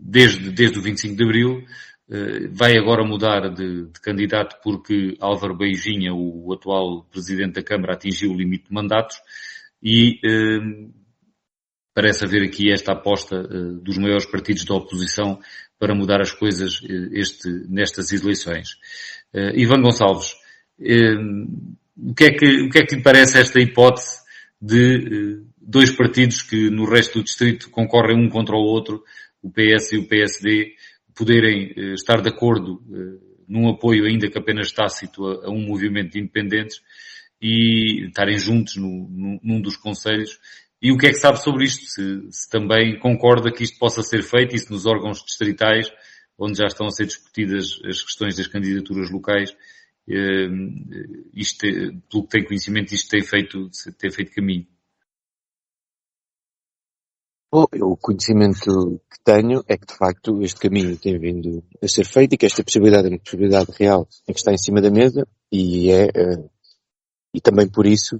desde o 25 de Abril. Vai agora mudar de candidato porque Álvaro Beijinha, o atual Presidente da Câmara, atingiu o limite de mandatos e parece haver aqui esta aposta dos maiores partidos da oposição para mudar as coisas nestas eleições. Ivan Gonçalves, o que é que lhe parece esta hipótese de dois partidos que no resto do distrito concorrem um contra o outro, o PS e o PSD, poderem estar de acordo num apoio ainda que apenas tácito a um movimento de independentes e estarem juntos num dos conselhos? E o que é que sabe sobre isto? Se também concorda que isto possa ser feito e se nos órgãos distritais, onde já estão a ser discutidas as questões das candidaturas locais, pelo que tem conhecimento, isto tem feito caminho?
Bom, o conhecimento que tenho é que, de facto, este caminho tem vindo a ser feito e que esta possibilidade é uma possibilidade real em que está em cima da mesa e também por isso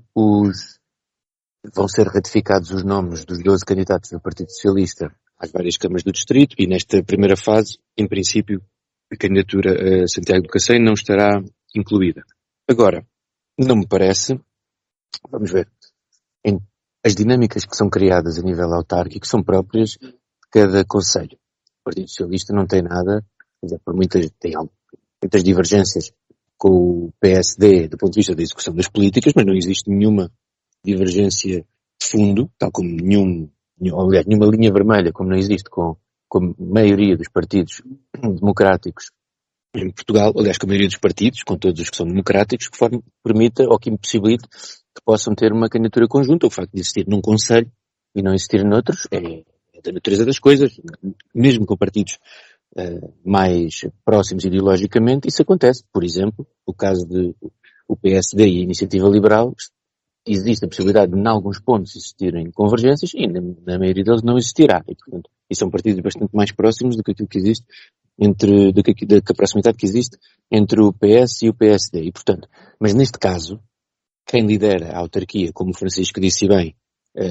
vão ser ratificados os nomes dos 12 candidatos do Partido Socialista às várias câmaras do distrito e nesta primeira fase, em princípio, a candidatura a Santiago do Cacém não estará incluída. Agora, não me parece, vamos ver, as dinâmicas que são criadas a nível autárquico são próprias de cada concelho. O Partido Socialista não tem nada, tem muitas divergências com o PSD do ponto de vista da execução das políticas, mas não existe nenhuma divergência de fundo, tal como nenhuma linha vermelha, como não existe com a maioria dos partidos democráticos em Portugal, aliás, com a maioria dos partidos, com todos os que são democráticos, que permita ou que impossibilite que possam ter uma candidatura conjunta. O facto de existir num conselho e não existir noutros é da natureza das coisas. Mesmo com partidos mais próximos ideologicamente, isso acontece. Por exemplo, o caso de o PSD e a Iniciativa Liberal, existe a possibilidade de, em alguns pontos, existirem convergências e na maioria deles não existirá. E, portanto, são partidos bastante mais próximos do que aquilo que existe da proximidade que existe entre o PS e o PSD. E, portanto, mas neste caso, quem lidera a autarquia, como o Francisco disse bem,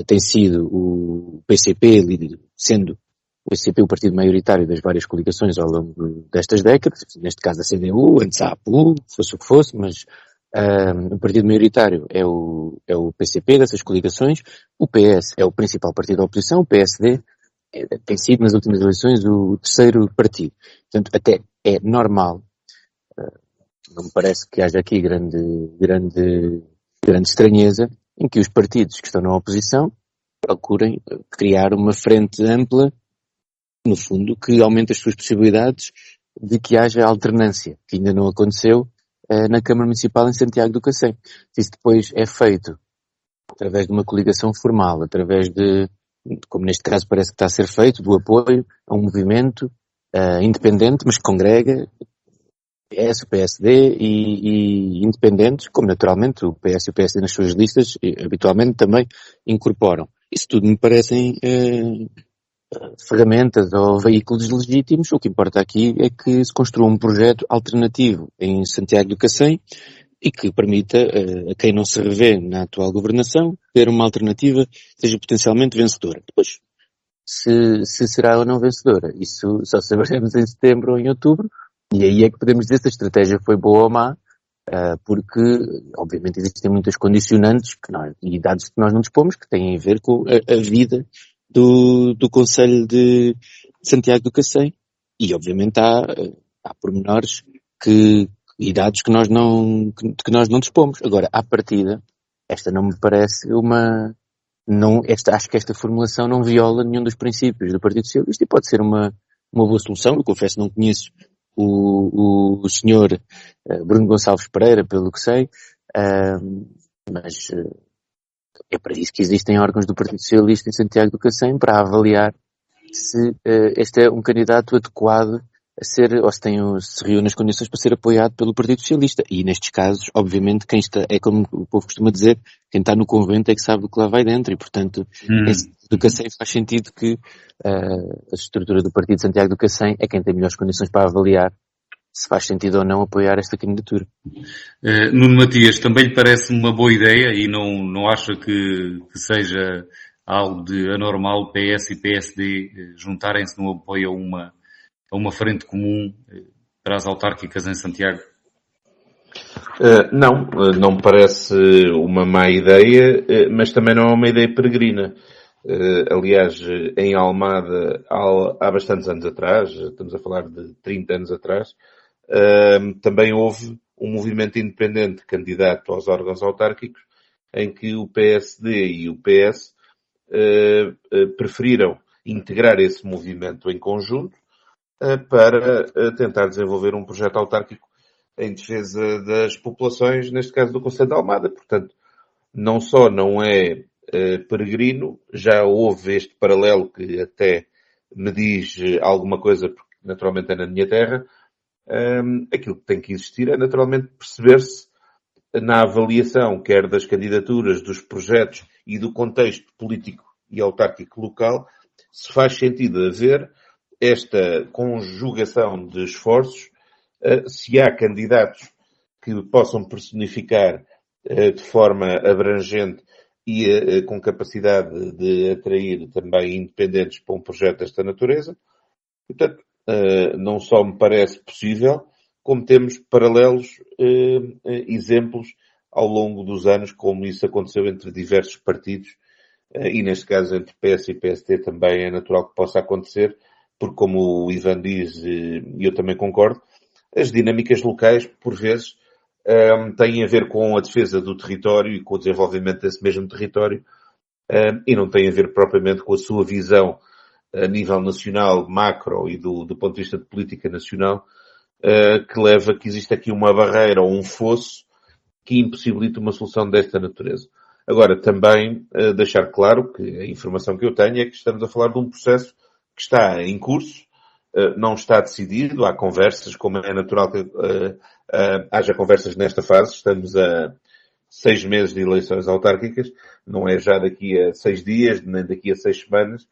tem sido o PCP, sendo o PCP o partido maioritário das várias coligações ao longo destas décadas, neste caso a CDU, antes a APU, fosse o que fosse, mas o partido maioritário é o PCP dessas coligações, o PS é o principal partido da oposição, o PSD tem sido nas últimas eleições o terceiro partido. Portanto, até é normal, não me parece que haja aqui grande estranheza em que os partidos que estão na oposição procurem criar uma frente ampla, no fundo, que aumente as suas possibilidades de que haja alternância, que ainda não aconteceu na Câmara Municipal em Santiago do Cacém. Se isso depois é feito através de uma coligação formal, através de, como neste caso parece que está a ser feito, do apoio a um movimento independente, mas que congrega PS, o PSD e independentes, como naturalmente o PS e o PSD nas suas listas habitualmente também incorporam. Isso tudo me parecem ferramentas ou veículos legítimos. O que importa aqui é que se construa um projeto alternativo em Santiago do Cacém e que permita a quem não se revê na atual governação ter uma alternativa que seja potencialmente vencedora. Depois, se será ou não vencedora, isso só saberemos em setembro ou em outubro, e aí é que podemos dizer se a estratégia foi boa ou má, porque obviamente existem muitas condicionantes e dados que nós não dispomos que têm a ver com a vida do Conselho de Santiago do Cacém, e obviamente há pormenores e dados que nós não dispomos. Agora, à partida, esta não me parece acho que esta formulação não viola nenhum dos princípios do Partido Socialista e pode ser uma boa solução. Eu confesso que não conheço o senhor Bruno Gonçalves Pereira, pelo que sei, mas é para isso que existem órgãos do Partido Socialista em Santiago do Cacém, para avaliar se este é um candidato adequado a ser, ou se reúne as condições para ser apoiado pelo Partido Socialista. E nestes casos, obviamente, é como o povo costuma dizer, quem está no convento é que sabe do que lá vai dentro, e portanto, do Cacém faz sentido que a estrutura do Partido de Santiago do Cacém é quem tem melhores condições para avaliar se faz sentido ou não apoiar esta candidatura.
Nuno Matias, também lhe parece uma boa ideia e não acha que seja algo de anormal PS e PSD juntarem-se no apoio a uma frente comum para as autárquicas em Santiago?
Não me parece uma má ideia, mas também não é uma ideia peregrina. Aliás, em Almada, há bastantes anos atrás, estamos a falar de 30 anos atrás, também houve um movimento independente candidato aos órgãos autárquicos, em que o PSD e o PS preferiram integrar esse movimento em conjunto para tentar desenvolver um projeto autárquico em defesa das populações, neste caso do Concelho de Almada. Portanto, não só não é peregrino, já houve este paralelo que até me diz alguma coisa, porque naturalmente é na minha terra. Aquilo que tem que existir é naturalmente perceber-se na avaliação, quer das candidaturas, dos projetos e do contexto político e autárquico local, se faz sentido haver esta conjugação de esforços, se há candidatos que possam personificar de forma abrangente e com capacidade de atrair também independentes para um projeto desta natureza. Portanto, não só me parece possível, como temos paralelos exemplos ao longo dos anos, como isso aconteceu entre diversos partidos, e neste caso entre PS e PSD também é natural que possa acontecer, porque como o Ivan diz, e eu também concordo, as dinâmicas locais, por vezes, têm a ver com a defesa do território e com o desenvolvimento desse mesmo território, e não têm a ver propriamente com a sua visão a nível nacional, macro e do ponto de vista de política nacional, que leva que existe aqui uma barreira ou um fosso que impossibilita uma solução desta natureza. Agora, também deixar claro que a informação que eu tenho é que estamos a falar de um processo que está em curso, não está decidido, há conversas, como é natural que haja conversas nesta fase. Estamos a 6 meses de eleições autárquicas, não é já daqui a 6 dias, nem daqui a 6 semanas.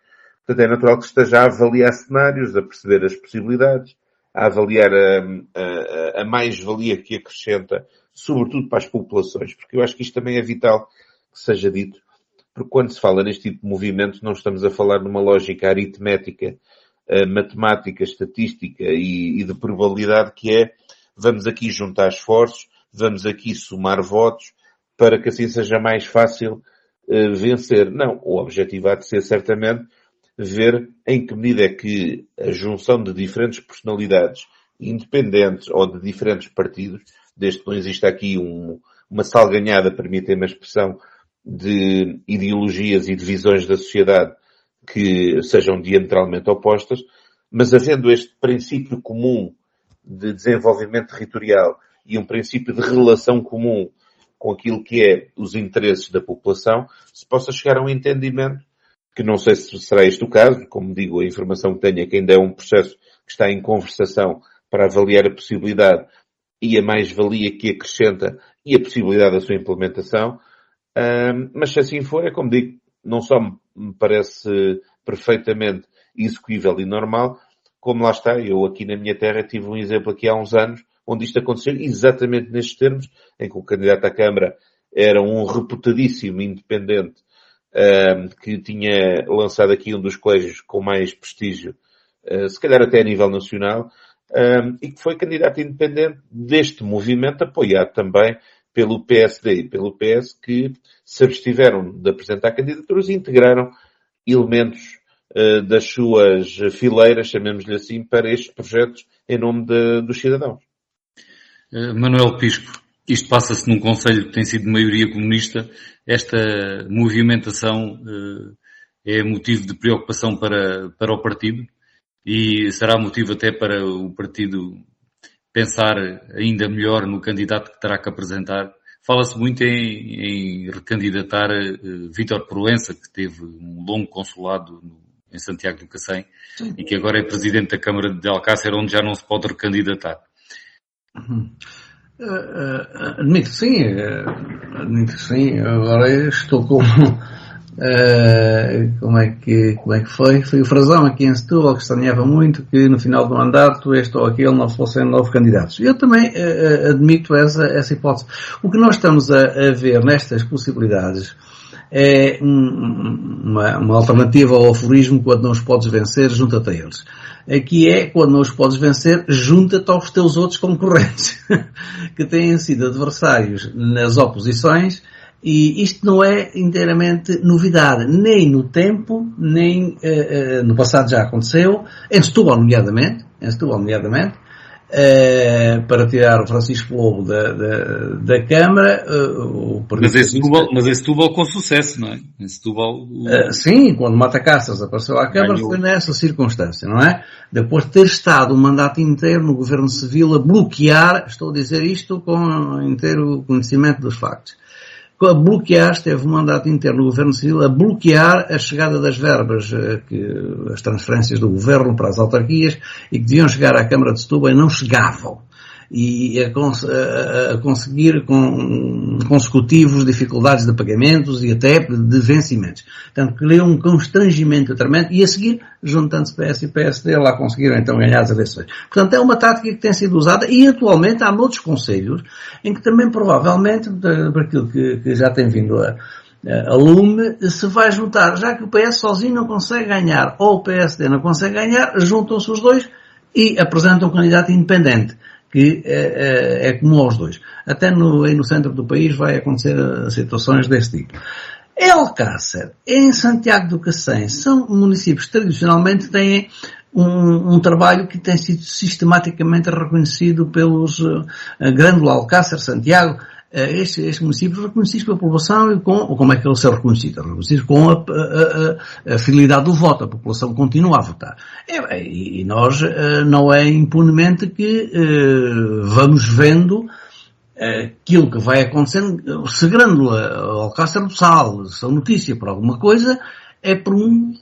Portanto, é natural que esteja a avaliar cenários, a perceber as possibilidades, a avaliar a mais-valia que acrescenta, sobretudo para as populações, porque eu acho que isto também é vital que seja dito, porque quando se fala neste tipo de movimento, não estamos a falar numa lógica aritmética, matemática, estatística e de probabilidade, que é vamos aqui juntar esforços, vamos aqui somar votos, para que assim seja mais fácil vencer. Não, o objetivo há de ser certamente ver em que medida é que a junção de diferentes personalidades independentes ou de diferentes partidos, desde que não exista aqui uma salganhada, permitem-me a expressão, de ideologias e de visões da sociedade que sejam diametralmente opostas, mas havendo este princípio comum de desenvolvimento territorial e um princípio de relação comum com aquilo que é os interesses da população, se possa chegar a um entendimento, que não sei se será este o caso, como digo, a informação que tenho é que ainda é um processo que está em conversação para avaliar a possibilidade e a mais-valia que acrescenta e a possibilidade da sua implementação, mas se assim for, é como digo, não só me parece perfeitamente execuível e normal, como lá está, eu aqui na minha terra tive um exemplo aqui há uns anos, onde isto aconteceu exatamente nestes termos, em que o candidato à Câmara era um reputadíssimo independente, que tinha lançado aqui um dos colégios com mais prestígio, se calhar até a nível nacional, e que foi candidato independente deste movimento, apoiado também pelo PSD e pelo PS, que se abstiveram de apresentar candidaturas e integraram elementos das suas fileiras, chamemos-lhe assim, para estes projetos em nome dos cidadãos.
Manuel Pisco, isto passa-se num concelho que tem sido de maioria comunista. Esta movimentação é motivo de preocupação para o partido e será motivo até para o partido pensar ainda melhor no candidato que terá que apresentar. Fala-se muito em recandidatar Vítor Proença, que teve um longo consulado em Santiago do Cacém e que agora é presidente da Câmara de Alcácer, onde já não se pode recandidatar.
Admito que sim, agora estou com como é que foi o Frazão aqui em Setúbal, que estranhava muito que no final do mandato este ou aquele não fossem novos candidatos. Eu também admito essa hipótese. O que nós estamos a ver nestas possibilidades é uma alternativa ao aforismo: quando não os podes vencer, junta-te a eles. Aqui é, quando não os podes vencer, junta-te aos teus outros concorrentes, que têm sido adversários nas oposições, e isto não é inteiramente novidade, nem no tempo, nem no passado já aconteceu, em Setúbal nomeadamente, para tirar o Francisco Lobo da Câmara.
Mas em Setúbal com sucesso, não é? Em Setúbal...
Sim, quando Matacastras apareceu à Câmara foi nessa circunstância, não é? Depois de ter estado um mandato inteiro no Governo Civil a bloquear, estou a dizer isto com inteiro conhecimento dos factos, esteve um mandato inteiro no Governo Civil a bloquear a chegada das verbas, as transferências do Governo para as autarquias, e que deviam chegar à Câmara de Setúbal e não chegavam. E a conseguir com consecutivos dificuldades de pagamentos e até de vencimentos. Portanto, criou um constrangimento tremendo, e a seguir, juntando-se PS e PSD, lá conseguiram então ganhar as eleições. Portanto, é uma tática que tem sido usada, e atualmente há noutros concelhos em que também provavelmente, por aquilo que já tem vindo a lume, se vai juntar, já que o PS sozinho não consegue ganhar, ou o PSD não consegue ganhar, juntam-se os dois e apresentam um candidato independente, que é comum aos dois. Até aí no centro do país vai acontecer situações desse tipo. Em Alcácer, em Santiago do Cacém, são municípios que tradicionalmente têm um trabalho que tem sido sistematicamente reconhecido pelos Grândola, Alcácer, Santiago, estes municípios reconhecidos pela população, e como é que eles são reconhecidos? Reconhecidos com a fidelidade do voto. A população continua a votar. E nós, não é impunemente que vamos vendo aquilo que vai acontecendo. Se Grândola, Alcácer do Sal são notícia por alguma coisa, é por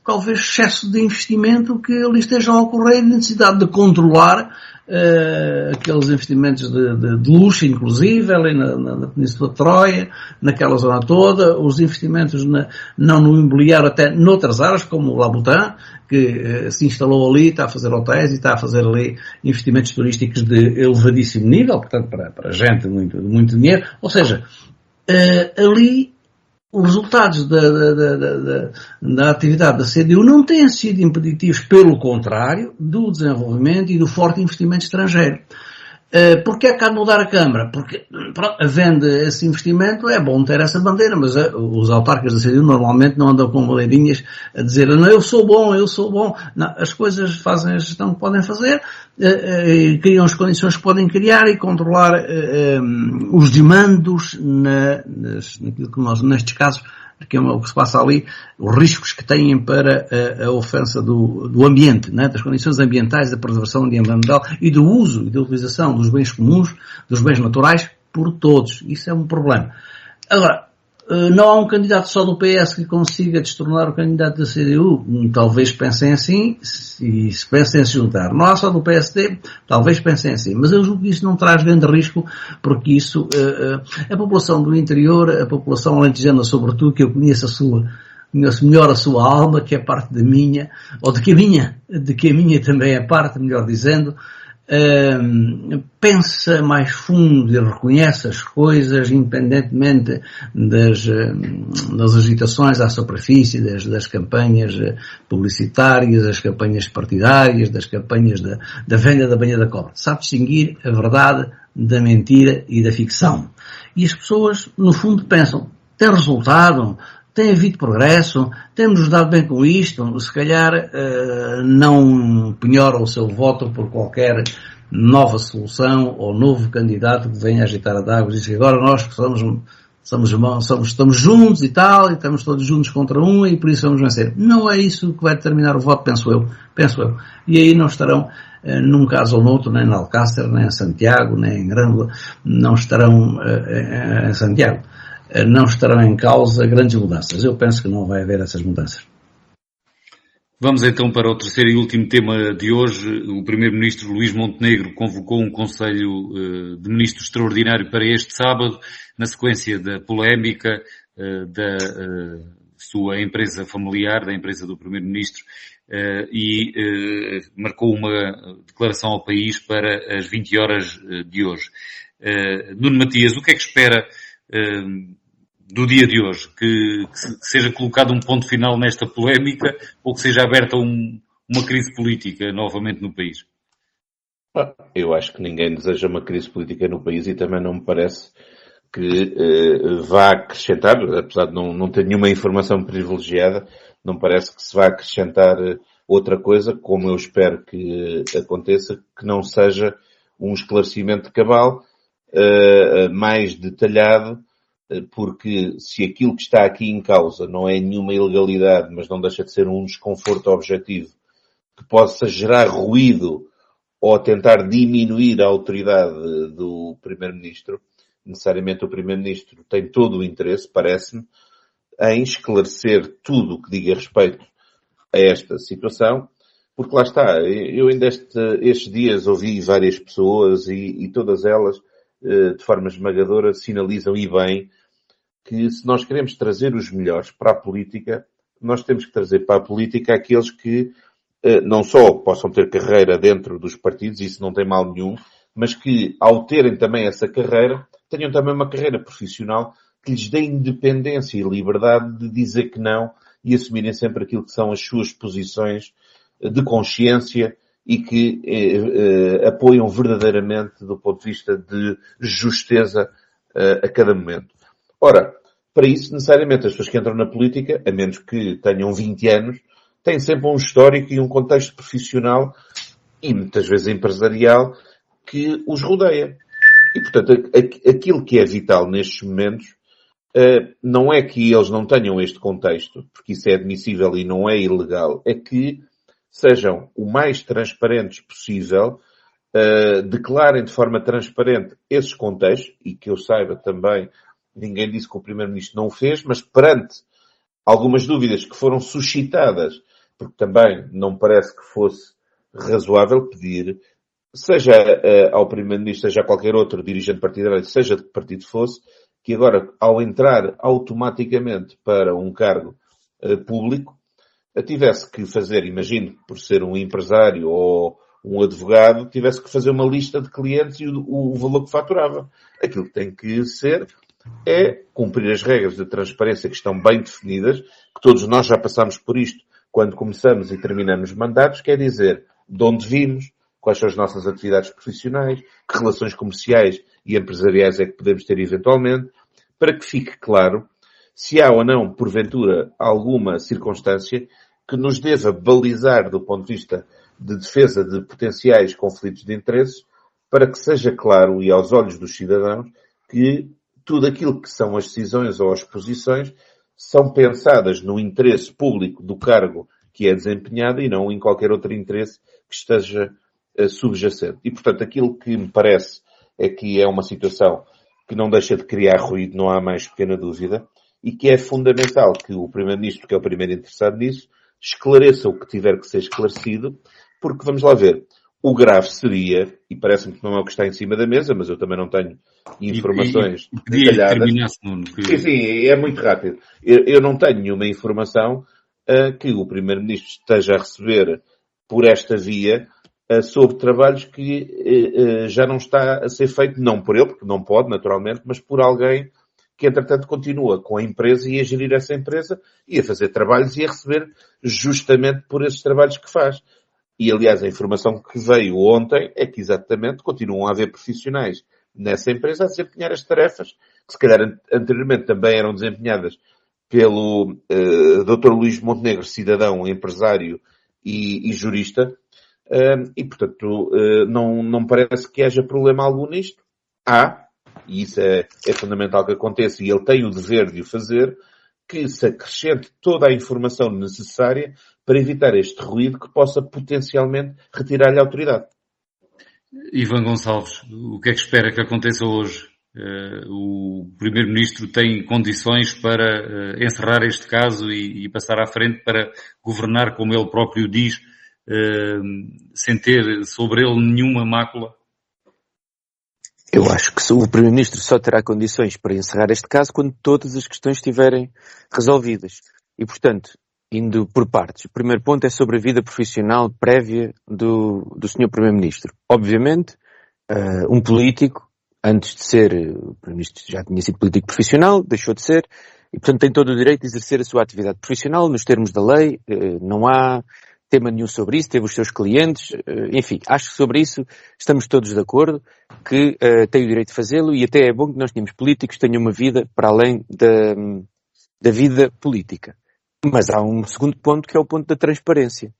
talvez excesso de investimento que ali esteja a ocorrer, e necessidade de controlar aqueles investimentos de luxo, inclusive, ali na Península de Troia, naquela zona toda, os investimentos não no imobiliário, até noutras áreas, como o Labutan, que se instalou ali, está a fazer hotéis e está a fazer ali investimentos turísticos de elevadíssimo nível, portanto, para gente de muito dinheiro. Ou seja, ali os resultados da atividade da CDU não têm sido impeditivos, pelo contrário, do desenvolvimento e do forte investimento estrangeiro. Porquê é que há de mudar a Câmara? Porque, pronto, havendo esse investimento, é bom ter essa bandeira, mas os autarcas da CDU normalmente não andam com bandeirinhas a dizer, não, eu sou bom. Não, as coisas fazem a gestão que podem fazer, criam as condições que podem criar e controlar os demandos naquilo que nós, nestes casos, que é o que se passa ali, os riscos que têm para a ofensa do ambiente, né? Das condições ambientais, da preservação ambiental e do uso e da utilização dos bens comuns, dos bens naturais, por todos. Isso é um problema. Agora, não há um candidato só do PS que consiga destornar o candidato da CDU. Talvez pensem assim, e se pensem em se juntar. Não há só do PSD, talvez pensem assim. Mas eu julgo que isso não traz grande risco, porque isso, a população do interior, a população alentejana sobretudo, que eu conheço melhor a sua alma, que é parte da minha, ou de que a minha também é parte, melhor dizendo, pensa mais fundo e reconhece as coisas independentemente das agitações à superfície, das campanhas publicitárias, das campanhas partidárias, das campanhas da venda da banha da cobra. Sabe distinguir a verdade da mentira e da ficção. E as pessoas, no fundo, pensam, tem resultado, tem havido progresso, temos dado bem com isto, se calhar não penhora o seu voto por qualquer nova solução ou novo candidato que venha agitar a d'água e diz que agora nós que estamos juntos e tal, e estamos todos juntos contra um e por isso vamos vencer. Não é isso que vai determinar o voto, penso eu. E aí não estarão, num caso ou noutro, nem em Alcácer, nem em Santiago, nem em Grândola, não estarão em Santiago. Não estarão em causa grandes mudanças. Eu penso que não vai haver essas mudanças.
Vamos então para o terceiro e último tema de hoje. O Primeiro-Ministro Luís Montenegro convocou um Conselho de Ministros extraordinário para este sábado, na sequência da polémica da sua empresa familiar, da empresa do Primeiro-Ministro, e marcou uma declaração ao país para as 20 horas de hoje. Nuno Matias, o que é que espera do dia de hoje? Que seja colocado um ponto final nesta polémica ou que seja aberta uma crise política novamente no país?
Eu acho que ninguém deseja uma crise política no país e também não me parece que vá acrescentar, apesar de não ter nenhuma informação privilegiada, não parece que se vá acrescentar outra coisa, como eu espero que aconteça, que não seja um esclarecimento cabal, mais detalhado, porque se aquilo que está aqui em causa não é nenhuma ilegalidade, mas não deixa de ser um desconforto objetivo que possa gerar ruído ou tentar diminuir a autoridade do Primeiro-Ministro, necessariamente o Primeiro-Ministro tem todo o interesse, parece-me, em esclarecer tudo o que diga respeito a esta situação, porque lá está, eu ainda estes dias ouvi várias pessoas e todas elas, de forma esmagadora, sinalizam e bem que se nós queremos trazer os melhores para a política, nós temos que trazer para a política aqueles que não só possam ter carreira dentro dos partidos, isso não tem mal nenhum, mas que ao terem também essa carreira, tenham também uma carreira profissional que lhes dê independência e liberdade de dizer que não e assumirem sempre aquilo que são as suas posições de consciência e que apoiam verdadeiramente do ponto de vista de justeza a cada momento. Ora, para isso, necessariamente, as pessoas que entram na política, a menos que tenham 20 anos, têm sempre um histórico e um contexto profissional e muitas vezes empresarial que os rodeia. E, portanto, aquilo que é vital nestes momentos não é que eles não tenham este contexto, porque isso é admissível e não é ilegal, é que sejam o mais transparentes possível, declarem de forma transparente esses contextos, e que eu saiba também, ninguém disse que o Primeiro-Ministro não o fez, mas perante algumas dúvidas que foram suscitadas, porque também não parece que fosse razoável pedir, seja ao Primeiro-Ministro, seja a qualquer outro dirigente partidário, seja de que partido fosse, que agora, ao entrar automaticamente para um cargo público, tivesse que fazer, imagino, por ser um empresário ou um advogado, tivesse que fazer uma lista de clientes e o valor que faturava. Aquilo que tem que ser é cumprir as regras de transparência que estão bem definidas, que todos nós já passamos por isto quando começamos e terminamos mandatos, quer dizer, de onde vimos, quais são as nossas atividades profissionais, que relações comerciais e empresariais é que podemos ter eventualmente, para que fique claro se há ou não, porventura, alguma circunstância que nos deva balizar do ponto de vista de defesa de potenciais conflitos de interesses, para que seja claro e aos olhos dos cidadãos que tudo aquilo que são as decisões ou as posições são pensadas no interesse público do cargo que é desempenhado e não em qualquer outro interesse que esteja subjacente. E, portanto, aquilo que me parece é que é uma situação que não deixa de criar ruído, não há mais pequena dúvida, e que é fundamental que o Primeiro-Ministro, que é o primeiro interessado nisso, esclareça o que tiver que ser esclarecido, porque, vamos lá ver, o grave seria, e parece-me que não é o que está em cima da mesa, mas eu também não tenho informações detalhadas. Sim, é muito rápido. Eu não tenho nenhuma informação que o Primeiro-Ministro esteja a receber por esta via sobre trabalhos que já não está a ser feito, não por ele, porque não pode, naturalmente, mas por alguém que, entretanto, continua com a empresa e a gerir essa empresa e a fazer trabalhos e a receber justamente por esses trabalhos que faz. E, aliás, a informação que veio ontem é que, exatamente, continuam a haver profissionais nessa empresa a desempenhar as tarefas, que se calhar anteriormente também eram desempenhadas pelo Dr. Luís Montenegro, cidadão, empresário e jurista, e, portanto, não parece que haja problema algum nisto. Há, e isso é fundamental que aconteça, e ele tem o dever de o fazer, que se acrescente toda a informação necessária para evitar este ruído que possa potencialmente retirar-lhe a autoridade.
Ivan Gonçalves, o que é que espera que aconteça hoje? O Primeiro-Ministro tem condições para encerrar este caso e passar à frente para governar, como ele próprio diz, sem ter sobre ele nenhuma mácula?
Eu acho que o Primeiro-Ministro só terá condições para encerrar este caso quando todas as questões estiverem resolvidas. E, portanto, indo por partes. O primeiro ponto é sobre a vida profissional prévia do Sr. Primeiro-Ministro. Obviamente, um político, antes de ser, o Primeiro-Ministro já tinha sido político profissional, deixou de ser, e, portanto, tem todo o direito de exercer a sua atividade profissional nos termos da lei. Não há tema nenhum sobre isso, teve os seus clientes, enfim, acho que sobre isso estamos todos de acordo, que tem o direito de fazê-lo, e até é bom que nós tenhamos políticos que tenham uma vida para além da vida política. Mas há um segundo ponto, que é o ponto da transparência.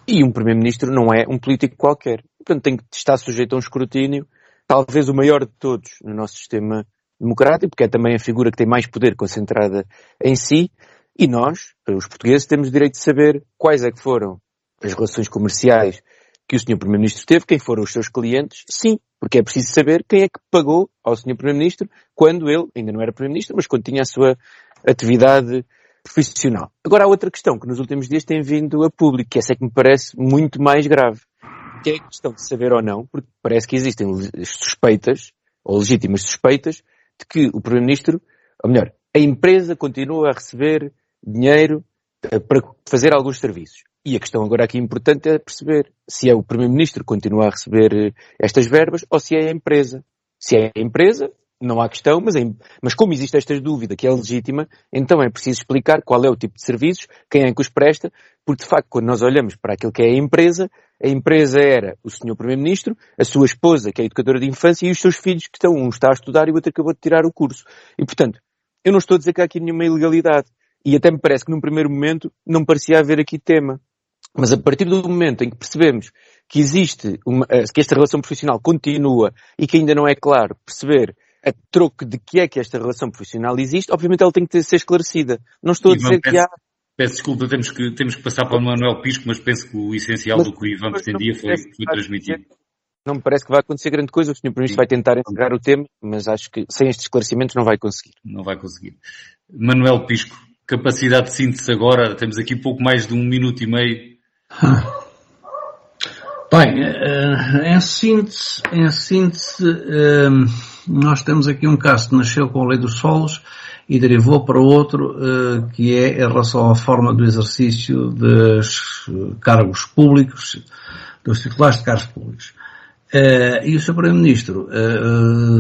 E um Primeiro-Ministro não é um político qualquer. Portanto, tem que estar sujeito a um escrutínio, talvez o maior de todos no nosso sistema democrático, porque é também a figura que tem mais poder concentrada em si, e nós, os portugueses, temos o direito de saber quais é que foram as relações comerciais que o Sr. Primeiro-Ministro teve, quem foram os seus clientes, sim, porque é preciso saber quem é que pagou ao Sr. Primeiro-Ministro quando ele ainda não era Primeiro-Ministro, mas quando tinha a sua atividade profissional. Agora há outra questão que nos últimos dias tem vindo a público, que essa é que me parece muito mais grave, que é a questão de saber ou não, porque parece que existem suspeitas, ou legítimas suspeitas, de que o Primeiro-Ministro, ou melhor, a empresa continua a receber dinheiro para fazer alguns serviços. E a questão agora aqui importante é perceber se é o Primeiro-Ministro que continua a receber estas verbas ou se é a empresa. Se é a empresa, não há questão, mas como existe esta dúvida que é legítima, então é preciso explicar qual é o tipo de serviços, quem é que os presta, porque de facto quando nós olhamos para aquilo que é a empresa era o Sr. Primeiro-Ministro, a sua esposa, que é educadora de infância, e os seus filhos que um está a estudar e o outro acabou de tirar o curso. E portanto, eu não estou a dizer que há aqui nenhuma ilegalidade, e até me parece que num primeiro momento não parecia haver aqui tema. Mas a partir do momento em que percebemos que existe que esta relação profissional continua e que ainda não é claro perceber a troco de que é que esta relação profissional existe, obviamente ela tem que ser esclarecida. Não estou a dizer que há...
Peço desculpa, temos que passar para o Manuel Pisco, mas penso que o essencial do que o Ivan pretendia foi transmitido.
Não me parece que vai acontecer grande coisa. O Sr. Primeiro-Ministro vai tentar encerrar o tema, mas acho que sem estes esclarecimentos não vai conseguir.
Não vai conseguir. Manuel Pisco, capacidade de síntese agora, temos aqui pouco mais de 1 minuto e meio.
Bem, em síntese, nós temos aqui um caso que nasceu com a lei dos solos e derivou para outro, que é em relação à forma do exercício dos cargos públicos, dos titulares de cargos públicos. E o Sr. Primeiro-Ministro,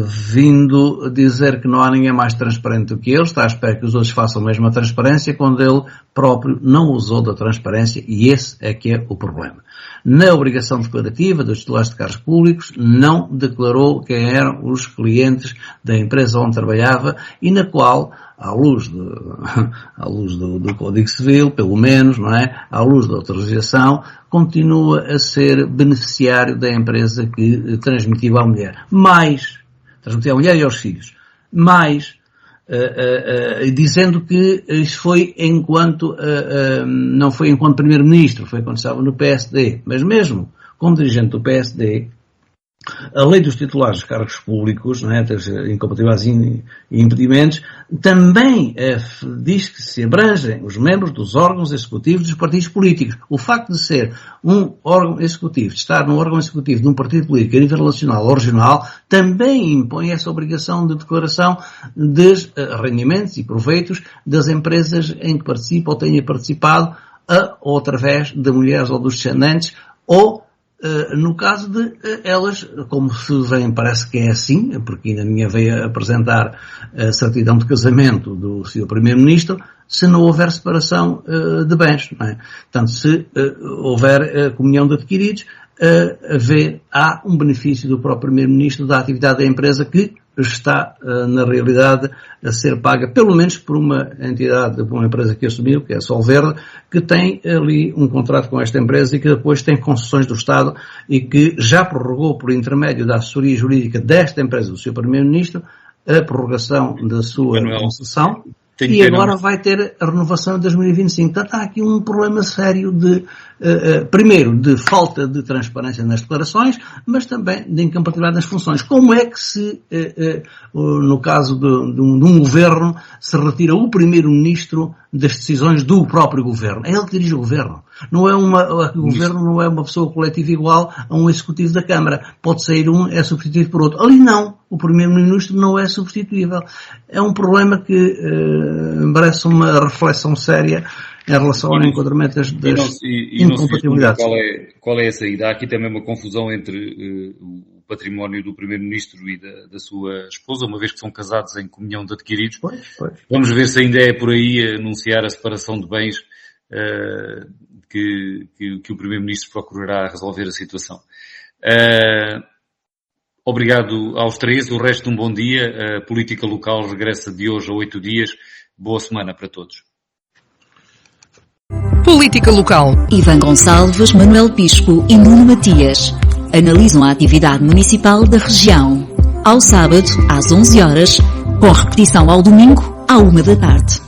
vindo dizer que não há ninguém mais transparente do que ele, está à espera que os outros façam a mesma transparência, quando ele próprio não usou da transparência, e esse é que é o problema. na obrigação declarativa dos titulares de cargos públicos, não declarou quem eram os clientes da empresa onde trabalhava e na qual, à luz do Código Civil, pelo menos, não é? À luz da autorização, continua a ser beneficiário da empresa que transmitiu à mulher. Transmitiu à mulher e aos filhos. Dizendo que isso foi não foi enquanto Primeiro-Ministro, foi quando estava no PSD. Mas mesmo como dirigente do PSD, a lei dos titulares de cargos públicos, não é, das incompatibilidades e impedimentos, também diz que se abrangem os membros dos órgãos executivos dos partidos políticos. O facto de ser um órgão executivo, de estar num órgão executivo de um partido político a nível nacional ou regional, também impõe essa obrigação de declaração dos rendimentos e proveitos das empresas em que participa ou tenha participado, ou através de mulheres ou dos descendentes, ou no caso de elas, como se vem, parece que é assim, porque ainda minha veio apresentar a certidão de casamento do Sr. Primeiro-Ministro, se não houver separação de bens, não é? Portanto, se houver comunhão de adquiridos, há um benefício do próprio Primeiro-Ministro da atividade da empresa que está, na realidade, a ser paga, pelo menos por uma entidade, por uma empresa que assumiu, que é a Solverde, que tem ali um contrato com esta empresa e que depois tem concessões do Estado e que já prorrogou por intermédio da assessoria jurídica desta empresa, do Sr. Primeiro-Ministro, a prorrogação da sua concessão. E agora vai ter a renovação em 2025. Portanto, há aqui um problema sério primeiro, de falta de transparência nas declarações, mas também de incompatibilidade nas funções. Como é que no caso de um governo, se retira o Primeiro-Ministro das decisões do próprio governo? É ele que dirige o governo. O governo não é uma pessoa coletiva igual a um executivo da Câmara. Pode sair um, é substituído por outro. Ali não. O Primeiro-Ministro não é substituível. É um problema que merece uma reflexão séria em relação ao enquadramento das incompatibilidades.
Qual é a saída? Há aqui também uma confusão entre o património do Primeiro-Ministro e da sua esposa, uma vez que são casados em comunhão de adquiridos.
Pois.
Vamos ver se ainda é por aí anunciar a separação de bens que o Primeiro-Ministro procurará resolver a situação. Obrigado aos três. O resto de um bom dia. A política local regressa de hoje a 8 dias. Boa semana para todos.
Política local. Ivan Gonçalves, Manuel Pisco e Nuno Matias analisam a atividade municipal da região. Ao sábado, às 11 horas, com repetição ao domingo, à 1 da tarde.